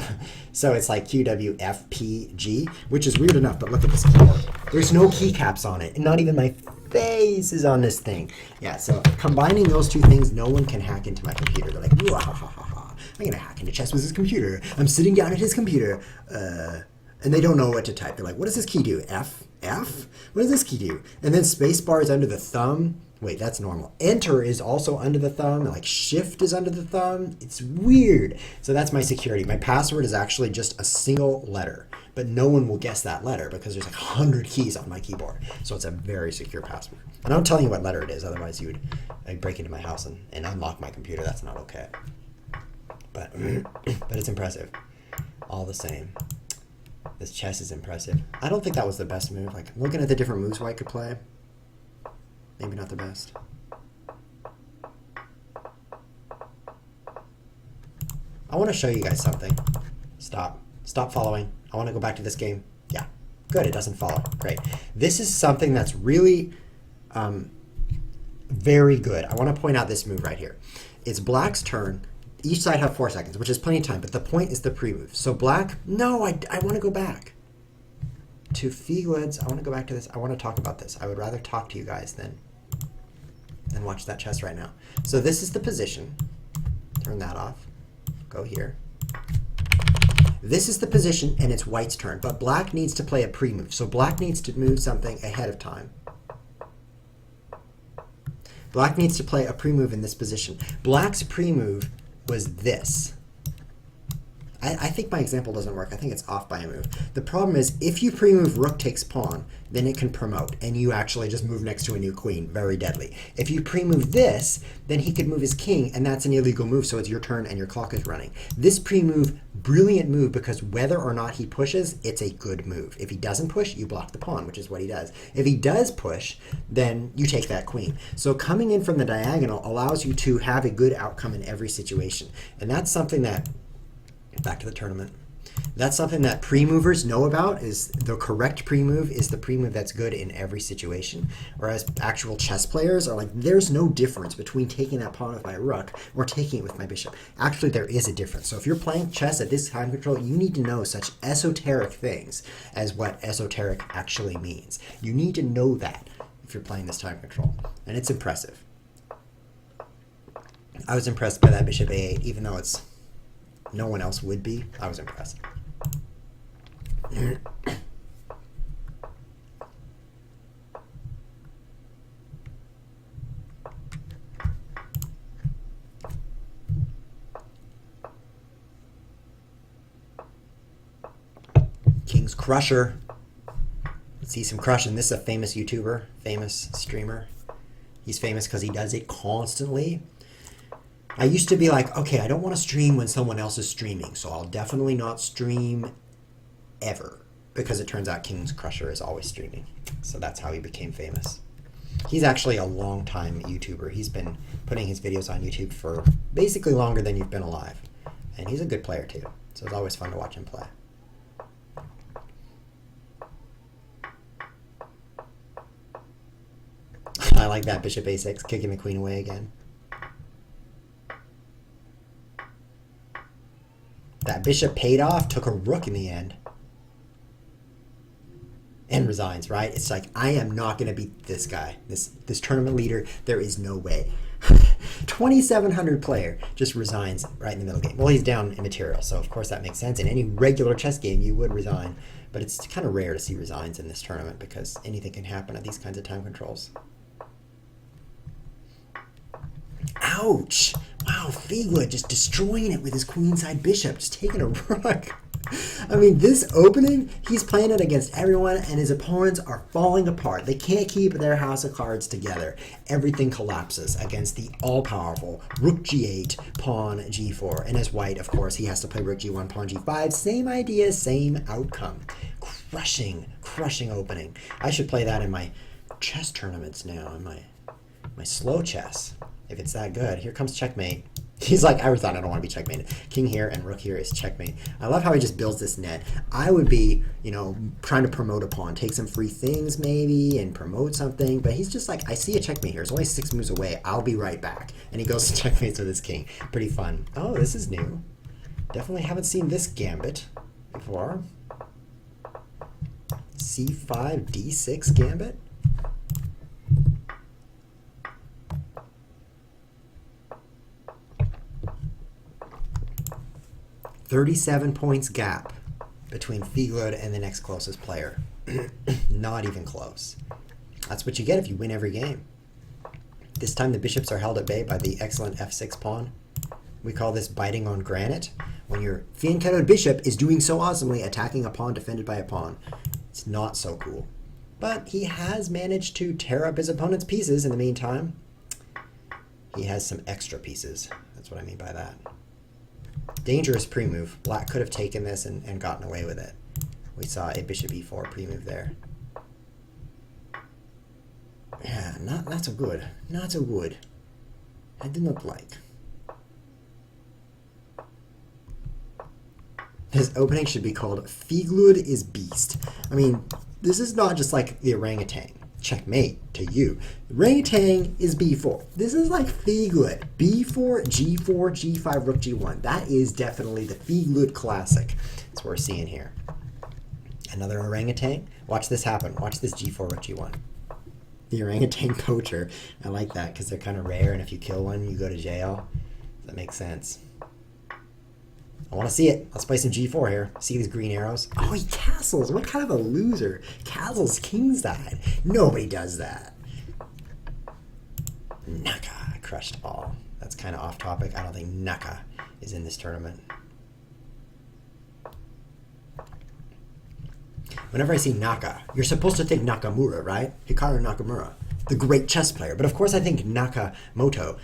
it's like QWFPG, which is weird enough, but look at this keyboard. There's no keycaps on it, and not even my face is on this thing. Yeah, so combining those 2 things, no one can hack into my computer. They're like, I'm going to hack into ChessWhiz's computer. I'm sitting down at his computer, and they don't know what to type. They're like, what does this key do? F? What does this key do? And then spacebar is under the thumb. Wait, that's normal. Enter is also under the thumb, and like shift is under the thumb. It's weird. So that's my security. My password is actually just a single letter, but no one will guess that letter because there's like 100 keys on my keyboard. So it's a very secure password. And I'm telling you what letter it is, otherwise you would break into my house and unlock my computer. That's not okay. But it's impressive. All the same. This chess is impressive. I don't think that was the best move. Like, looking at the different moves White could play, maybe not the best. I want to show you guys something. Stop following. I want to go back to this game. Yeah, good, it doesn't follow. Great. This is something that's really very good. I want to point out this move right here. It's Black's turn. Each side have 4 seconds, which is plenty of time, but the point is the pre-move. So Black, no, I want to go back to Field's. I want to go back to this. I want to talk about this. I would rather talk to you guys than watch that chess right now. So this is the position. Turn that off. Go here. This is the position, and it's White's turn, but Black needs to play a pre-move. So Black needs to move something ahead of time. Black needs to play a pre-move in this position. Black's pre-move was this. I think my example doesn't work. I think it's off by a move. The problem is if you pre-move rook takes pawn, then it can promote, and you actually just move next to a new queen. Very deadly. If you pre-move this, then he could move his king, and that's an illegal move, so it's your turn and your clock is running. This pre-move, brilliant move, because whether or not he pushes, it's a good move. If he doesn't push, you block the pawn, which is what he does. If he does push, then you take that queen. So coming in from the diagonal allows you to have a good outcome in every situation, and that's something that, back to the tournament, that's something that pre-movers know about. Is the correct pre-move is the pre-move that's good in every situation, whereas actual chess players are like, there's no difference between taking that pawn with my rook or taking it with my bishop. Actually, there is a difference. So if you're playing chess at this time control, you need to know such esoteric things as what esoteric actually means. You need to know that if you're playing this time control, and it's impressive. I was impressed by that bishop a8, even though it's no one else would be. I was impressed. King's Crusher. Let's see some crushing. This is a famous YouTuber, famous streamer. He's famous because he does it constantly. I used to be like, okay, I don't want to stream when someone else is streaming, so I'll definitely not stream ever, because it turns out King's Crusher is always streaming. So that's how he became famous. He's actually a long-time YouTuber. He's been putting his videos on YouTube for basically longer than you've been alive. And he's a good player too, so it's always fun to watch him play. I like that, bishop a6, kicking the queen away again. That bishop paid off, took a rook in the end, and resigns, right? It's like, I am not going to beat this guy, this tournament leader. There is no way. 2,700 player just resigns right in the middle game. Well, he's down in material, so of course that makes sense. In any regular chess game, you would resign, but it's kind of rare to see resigns in this tournament because anything can happen at these kinds of time controls. Ouch! Wow, Wow, Fleetwood just destroying it with his queenside bishop, just taking a rook. I mean, this opening, he's playing it against everyone, and his opponents are falling apart. They can't keep their house of cards together. Everything collapses against the all-powerful rook g8, pawn g4. And as white, of course, he has to play rook g1, pawn g5. Same idea, same outcome. Crushing opening. I should play that in my chess tournaments now, in my slow chess, if it's that good. Here comes checkmate. He's like, I thought I don't want to be checkmated. King here and rook here is checkmate. I love how he just builds this net. I would be, you know, trying to promote a pawn, take some free things maybe and promote something. But he's just like, I see a checkmate here. It's only 6 moves away. I'll be right back. And he goes to checkmates with his king. Pretty fun. Oh, this is new. Definitely haven't seen this gambit before. C5, D6 gambit. $37 points gap between Fleetwood and the next closest player. Not even close. That's what you get if you win every game. This time the bishops are held at bay by the excellent f6 pawn. We call this biting on granite. When your fianchettoed bishop is doing so awesomely, attacking a pawn defended by a pawn. It's not so cool. But he has managed to tear up his opponent's pieces in the meantime. He has some extra pieces. That's what I mean by that. Dangerous pre-move. Black could have taken this and gotten away with it. We saw a bishop e4 pre-move there. Yeah, not so good. Not so good. I do not like. His opening should be called Fleetwood is Beast. I mean, this is not just like the orangutan. Checkmate to you. Orangutan is b4. This is like Fleetwood. b4, g4, g5, rook g1. That is definitely the Fleetwood classic. That's what we're seeing here. Another orangutan. Watch this happen. Watch this g4, rook g1. The orangutan poacher. I like that because they're kind of rare, and if you kill one, you go to jail. That makes sense. I want to see it. Let's play some g4 here. See these green arrows? Oh, he castles. What kind of a loser? Castles kingside. Nobody does that. Naka crushed all. That's kind of off topic. I don't think Naka is in this tournament. Whenever I see Naka, you're supposed to think Nakamura, right? Hikaru Nakamura, the great chess player. But of course I think Nakamoto,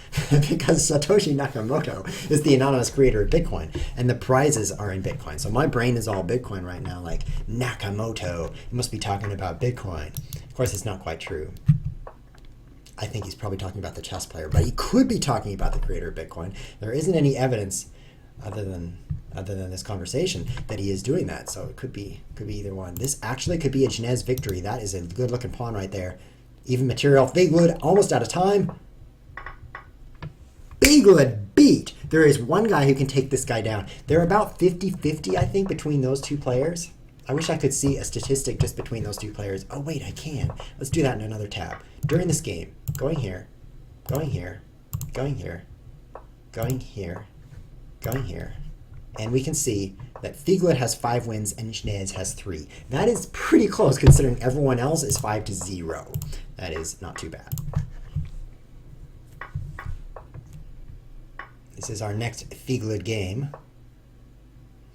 because Satoshi Nakamoto is the anonymous creator of Bitcoin, and the prizes are in Bitcoin. So my brain is all Bitcoin right now, like Nakamoto, he must be talking about Bitcoin. Of course, it's not quite true. I think he's probably talking about the chess player, but he could be talking about the creator of Bitcoin. There isn't any evidence other than this conversation that he is doing that, so it could be either one. This actually could be a Genèse victory. That is a good looking pawn right there. Even material. Fleetwood almost out of time. Fleetwood beat. There is one guy who can take this guy down. They're about 50-50, I think, between those two players. I wish I could see a statistic just between those two players. Oh, wait, I can. Let's do that in another tab. During this game, going here, going here, going here, going here, going here. And we can see that Fleetwood has 5 wins and Genèse has 3. That is pretty close considering everyone else is 5-0. That is not too bad. This is our next Fleetwood game.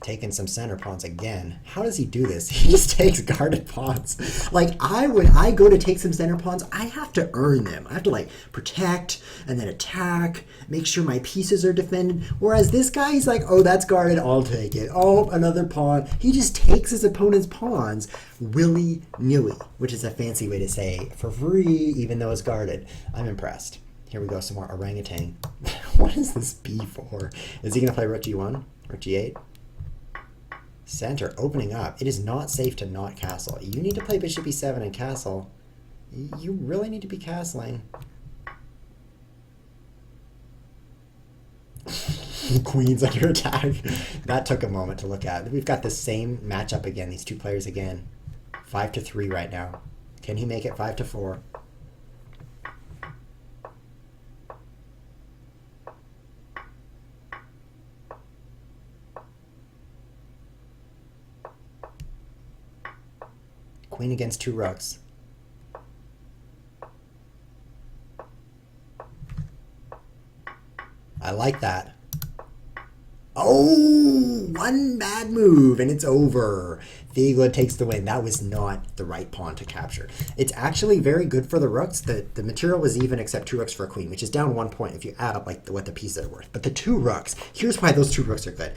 Taking some center pawns again. How does he do this? He just takes guarded pawns. Like, when I go to take some center pawns, I have to earn them. I have to, like, protect and then attack, make sure my pieces are defended. Whereas this guy, he's like, oh, that's guarded, I'll take it. Oh, another pawn. He just takes his opponent's pawns willy-nilly, which is a fancy way to say for free, even though it's guarded. I'm impressed. Here we go, some more orangutan. What is this b4? Is he going to play rook g1? Rook g8? Center opening up. It is not safe to not castle. You need to play bishop e7 and castle. You really need to be castling. Queen's under attack. That took a moment to look at. We've got the same matchup again. These two players again. 5-3 right now. Can he make it 5-4? Queen against 2 rooks. I like that. Oh, one bad move and it's over. Fieglud takes the win. That was not the right pawn to capture. It's actually very good for the rooks. The material was even except 2 rooks for a queen, which is down 1 point if you add up like what the pieces are worth. But the 2 rooks, here's why those 2 rooks are good.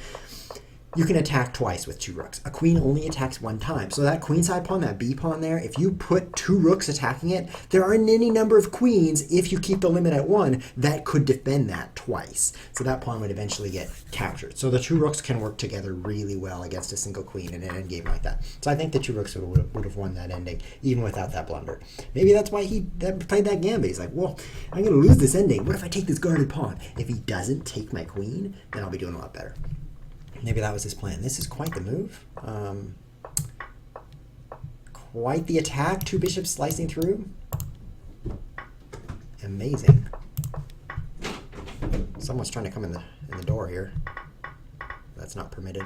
You can attack twice with 2 rooks. A queen only attacks 1 time. So that queenside pawn, that B pawn there, if you put 2 rooks attacking it, there are any number of queens, if you keep the limit at 1, that could defend that twice. So that pawn would eventually get captured. So the 2 rooks can work together really well against a single queen in an endgame like that. So I think the 2 rooks would have won that ending, even without that blunder. Maybe that's why he played that gambit. He's like, well, I'm going to lose this ending. What if I take this guarded pawn? If he doesn't take my queen, then I'll be doing a lot better. Maybe that was his plan. This is quite the move. Quite the attack. 2 bishops slicing through. Amazing. Someone's trying to come in the door here. That's not permitted.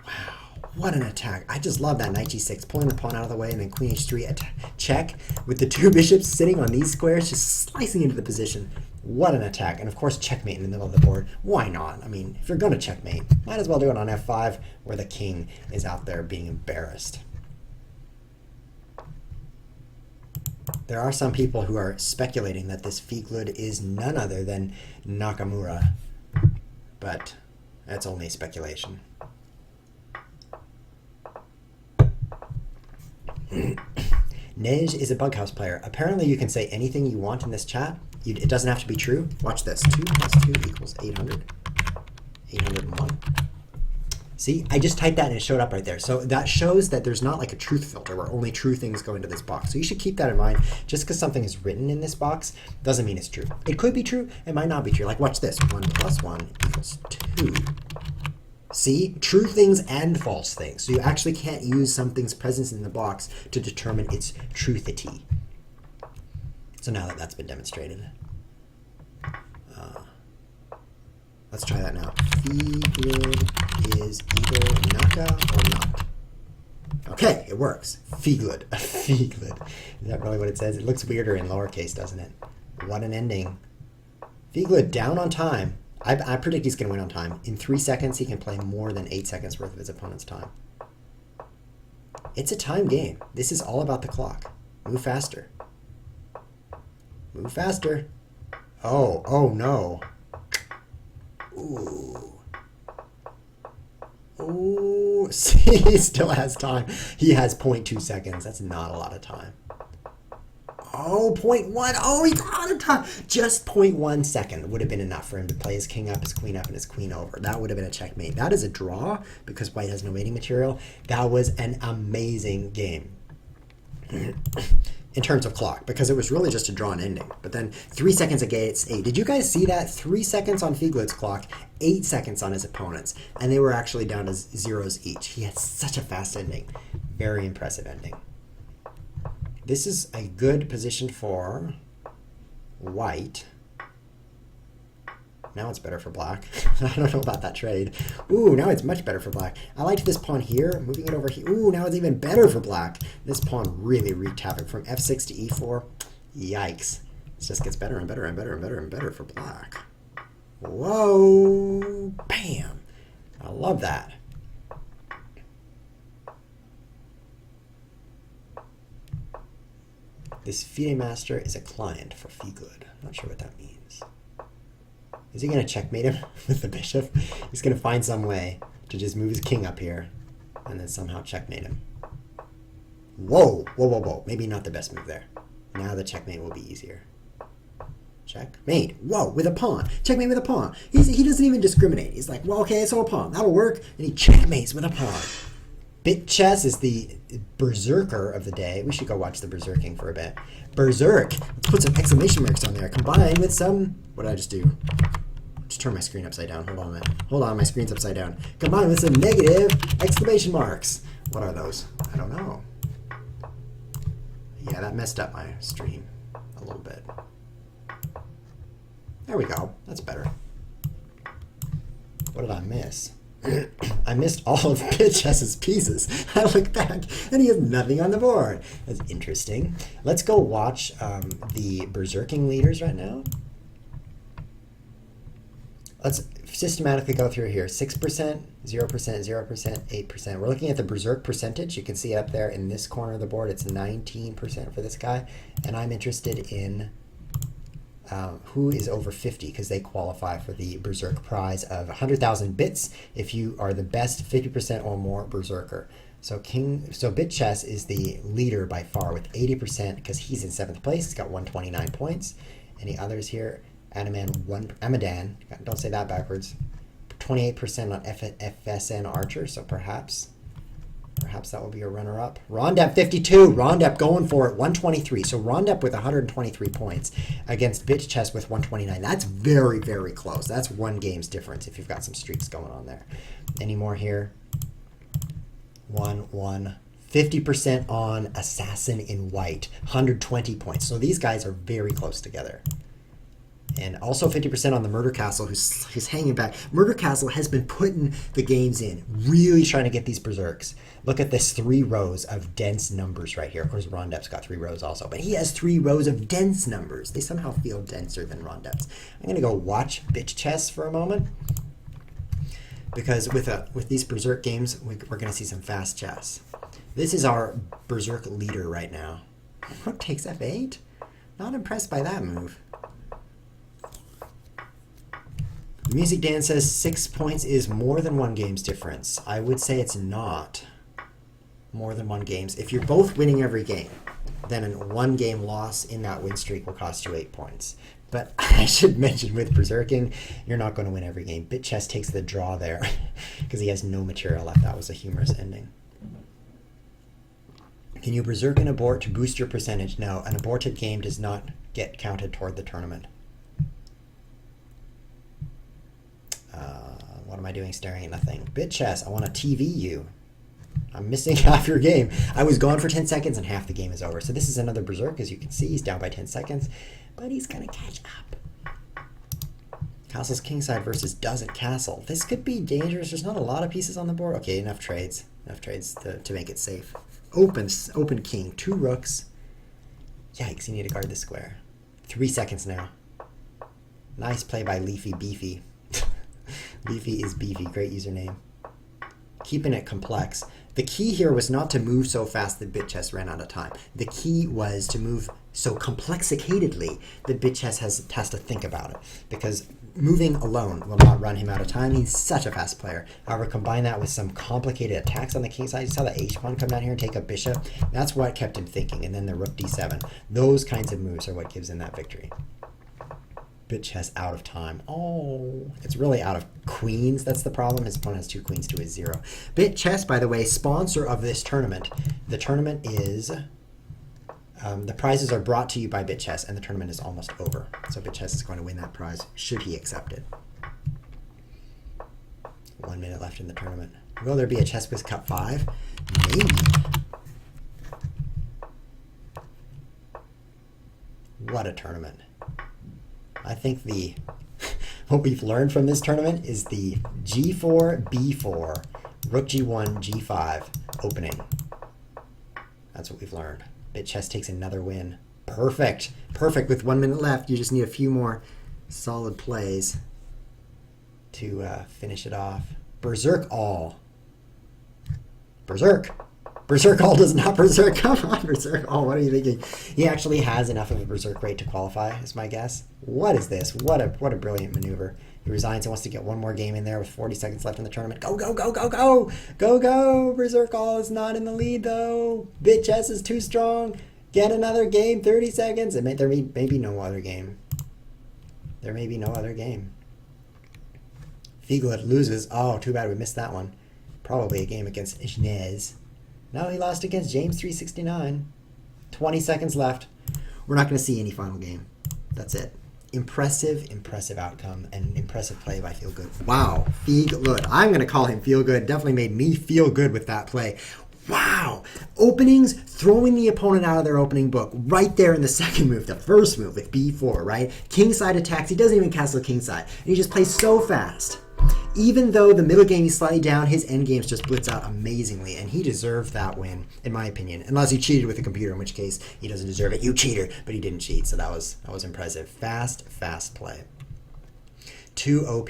Wow, what an attack. I just love that knight g6, pulling the pawn out of the way, and then queen h3 check with the 2 bishops sitting on these squares, just slicing into the position. What an attack. And of course, checkmate in the middle of the board. Why not? I mean, if you're going to checkmate, might as well do it on f5 where the king is out there being embarrassed. There are some people who are speculating that this Fieglud is none other than Nakamura, but that's only speculation. Nej is a Bughouse player. Apparently you can say anything you want in this chat. It doesn't have to be true. Watch this. 2 plus 2 equals 800. 801. See, I just typed that and it showed up right there. So that shows that there's not like a truth filter where only true things go into this box. So you should keep that in mind. Just because something is written in this box doesn't mean it's true. It could be true. It might not be true. Like watch this. 1 plus 1 equals 2. See? True things and false things. So you actually can't use something's presence in the box to determine its truthity. So now that that's been demonstrated, let's try that now. Fieglud is either Naka or not. Okay, it works. Fieglud. Fieglud. Is that really what it says? It looks weirder in lowercase, doesn't it? What an ending. Fieglud down on time. I predict he's going to win on time. In 3 seconds, he can play more than 8 seconds worth of his opponent's time. It's a time game. This is all about the clock. Move faster. Move faster. Oh no. Ooh. Ooh. See, he still has time. He has 0.2 seconds. That's not a lot of time. Oh, 0.1. Oh, he's out of time. Just 0.1 second would have been enough for him to play his king up, his queen up, and his queen over. That would have been a checkmate. That is a draw because white has no mating material. That was an amazing game. In terms of clock, because it was really just a drawn ending. But then 3 seconds against 8. Did you guys see that? 3 seconds on Fieglud's clock, 8 seconds on his opponent's, and they were actually down to zeros each. He had such a fast ending. Very impressive ending. This is a good position for white. Now it's better for black. I don't know about that trade. Ooh, now it's much better for black. I liked this pawn here, moving it over here. Ooh, now it's even better for black. This pawn really wreaked havoc from f6 to e4. Yikes. This just gets better and better and better and better and better for black. Whoa. Bam. I love that. This FIDE master is a client for Fieglud. I'm not sure what that means. Is he going to checkmate him with the bishop? He's going to find some way to just move his king up here and then somehow checkmate him. Whoa, whoa, whoa, whoa. Maybe not the best move there. Now the checkmate will be easier. Checkmate. Whoa, with a pawn. Checkmate with a pawn. He doesn't even discriminate. He's like, well, okay, so a pawn. That'll work. And he checkmates with a pawn. Bit chess is the berserker of the day. We should go watch the berserking for a bit. Berserk. Let's put some exclamation marks on there. Combined with some... What did I just do? Just turn my screen upside down. Hold on a minute. Hold on, my screen's upside down. Combined with some negative exclamation marks. What are those? I don't know. Yeah, that messed up my stream a little bit. There we go. That's better. What did I miss? I missed all of Chess's pieces. I look back and he has nothing on the board. That's interesting. Let's go watch the berserking leaders right now. Let's systematically go through here. 6%, 0%, 0%, 8%. We're looking at the berserk percentage. You can see it up there in this corner of the board. It's 19% for this guy. And I'm interested in who is over 50 because they qualify for the berserk prize of 100,000 bits if you are the best 50% or more berserker. So Bit Chess is the leader by far with 80% because he's in 7th place. He's got 129 points. Any others here? Amadan, don't say that backwards. 28% on FSN Archer, so perhaps that will be a runner-up. Rondep 52, Rondep going for it, 123. So Rondep with 123 points against Bit Chess with 129. That's very, very close. That's one game's difference if you've got some streaks going on there. Any more here? 1, 50% on Assassin in White, 120 points. So these guys are very close together. And also 50% on the Murder Castle, who's hanging back. Murder Castle has been putting the games in, really trying to get these berserks. Look at this 3 rows of dense numbers right here. Of course, Rondep's got 3 rows also, but he has 3 rows of dense numbers. They somehow feel denser than Rondep's. I'm going to go watch Bit Chess for a moment, because with these berserk games, we're going to see some fast chess. This is our berserk leader right now. Rook takes f8. Not impressed by that move. Music Dan says 6 points is more than 1 game's difference. I would say it's not more than 1 game's. If you're both winning every game, then a 1 game loss in that win streak will cost you 8 points. But I should mention with berserking, you're not going to win every game. Bit Chess takes the draw there because he has no material left. That was a humorous ending. Can you berserk and abort to boost your percentage? No, an aborted game does not get counted toward the tournament. What am I doing staring at nothing? Bit Chess, I want to TV you. I'm missing half your game. I was gone for 10 seconds and half the game is over. So this is another berserk. As you can see, he's down by 10 seconds, but he's going to catch up. Castle's kingside versus doesn't castle. This could be dangerous. There's not a lot of pieces on the board. Okay, enough trades. Enough trades to make it safe. Open king, 2 rooks. Yikes, you need to guard the square. 3 seconds now. Nice play by Leafy Beefy. Leafy is beefy, great username. Keeping it complex. The key here was not to move so fast that Bit Chess ran out of time. The key was to move so complexicatedly that Bit Chess has to think about it. Because moving alone will not run him out of time. He's such a fast player. However, combine that with some complicated attacks on the king side. You saw the h-pawn come down here and take a bishop. That's what kept him thinking. And then the rook d7. Those kinds of moves are what gives him that victory. Bit Chess out of time. Oh, it's really out of queens. That's the problem. His opponent has 2 queens to his 0. Bit Chess, by the way, sponsor of this tournament. The tournament is, the prizes are brought to you by Bit Chess, and the tournament is almost over. So Bit Chess is going to win that prize, should he accept it. 1 minute left in the tournament. Will there be a ChessWhiz Cup 5? Maybe. What a tournament. I think what we've learned from this tournament is the G4, B4, Rook G1, G5 opening. That's what we've learned. Bit Chess takes another win. Perfect. Perfect. With 1 minute left, you just need a few more solid plays to finish it off. Berserk all. Berserk. Berserk all does not berserk. Come on, Berserk all. What are you thinking? He actually has enough of a berserk rate to qualify, is my guess. What is this? What a brilliant maneuver. He resigns and wants to get 1 more game in there with 40 seconds left in the tournament. Go, go, go, go, go! Go, go! Berserk all is not in the lead, though. Bit Chess is too strong. Get another game, 30 seconds. There may be no other game. There may be no other game. Figlet loses. Oh, too bad we missed that one. Probably a game against Ishnez. No, he lost against James 369. 20 seconds left. We're not going to see any final game. That's it. Impressive, impressive outcome and impressive play by Feel Good. Wow, Feel-Good. I'm going to call him Feel Good. Definitely made me feel good with that play. Wow. Openings, throwing the opponent out of their opening book right there in the second move, the first move with B4, right? Kingside attacks. He doesn't even castle kingside. And he just plays so fast. Even though the middle game he's slightly down, his end games just blitz out amazingly, and he deserved that win, in my opinion. Unless he cheated with the computer, in which case he doesn't deserve it. You cheater! But he didn't cheat, so that was impressive. Fast play. 2 OP.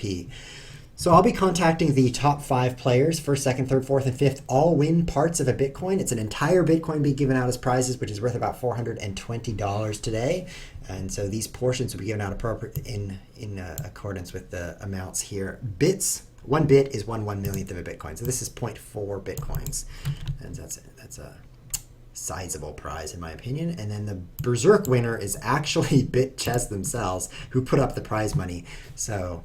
So I'll be contacting the top 5 players, first, second, third, fourth, and fifth, all win parts of a Bitcoin. It's an entire Bitcoin being given out as prizes, which is worth about $420 today. And so these portions will be given out in accordance with the amounts here. Bits, 1 bit is 1/1,000,000th of a Bitcoin. So this is 0.4 Bitcoins. And that's a sizable prize in my opinion. And then the Berserk winner is actually BitChess themselves, who put up the prize money. So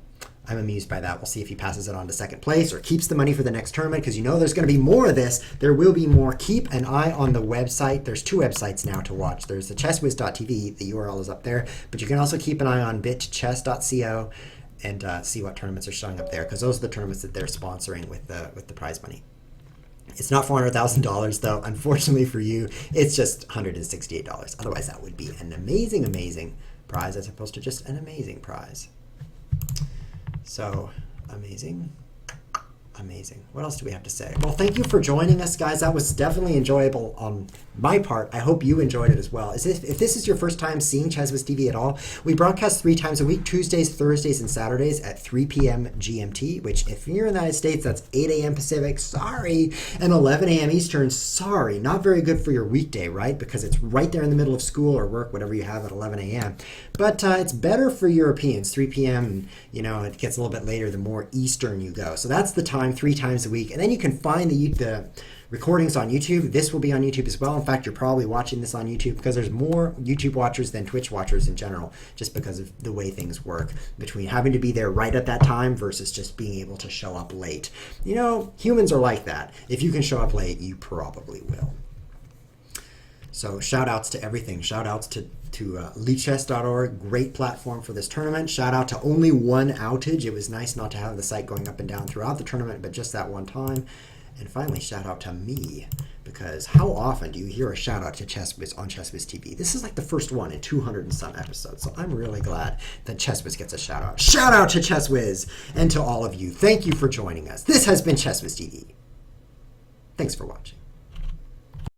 I'm amused by that. We'll see if he passes it on to second place or keeps the money for the next tournament, because you know there's going to be more of this. There will be more. Keep an eye on the website. There's 2 websites now to watch. There's the ChessWhiz.tv. The URL is up there. But you can also keep an eye on bitchess.co and see what tournaments are showing up there, because those are the tournaments that they're sponsoring with the prize money. It's not $400,000 though. Unfortunately for you, it's just $168. Otherwise, that would be an amazing prize as opposed to just an amazing prize. So, amazing. What else do we have to say? Well, thank you for joining us, guys. That was definitely enjoyable on my part. I hope you enjoyed it as well. If this is your first time seeing ChessWhiz TV at all, we broadcast 3 times a week, Tuesdays, Thursdays, and Saturdays at 3 p.m. GMT, which if you're in the United States, that's 8 a.m. Pacific, sorry, and 11 a.m. Eastern, sorry. Not very good for your weekday, right? Because it's right there in the middle of school or work, whatever you have at 11 a.m. But it's better for Europeans, 3 p.m., and it gets a little bit later the more Eastern you go. So that's the time, 3 times a week. And then you can find the recordings on YouTube. This will be on YouTube as well. In fact, you're probably watching this on YouTube because there's more YouTube watchers than Twitch watchers in general, just because of the way things work between having to be there right at that time versus just being able to show up late. Humans are like that. If you can show up late, you probably will. So shout outs to everything. Shout outs to leechess.org, great platform for this tournament. Shout out to only one outage. It was nice not to have the site going up and down throughout the tournament, but just that one time. And finally, shout out to me, because how often do you hear a shout out to ChessWhiz on ChessWhiz TV? This is like the first one in 200 and some episodes, so I'm really glad that ChessWhiz gets a shout out. Shout out to ChessWhiz, and to all of you. Thank you for joining us. This has been ChessWhiz TV. Thanks for watching.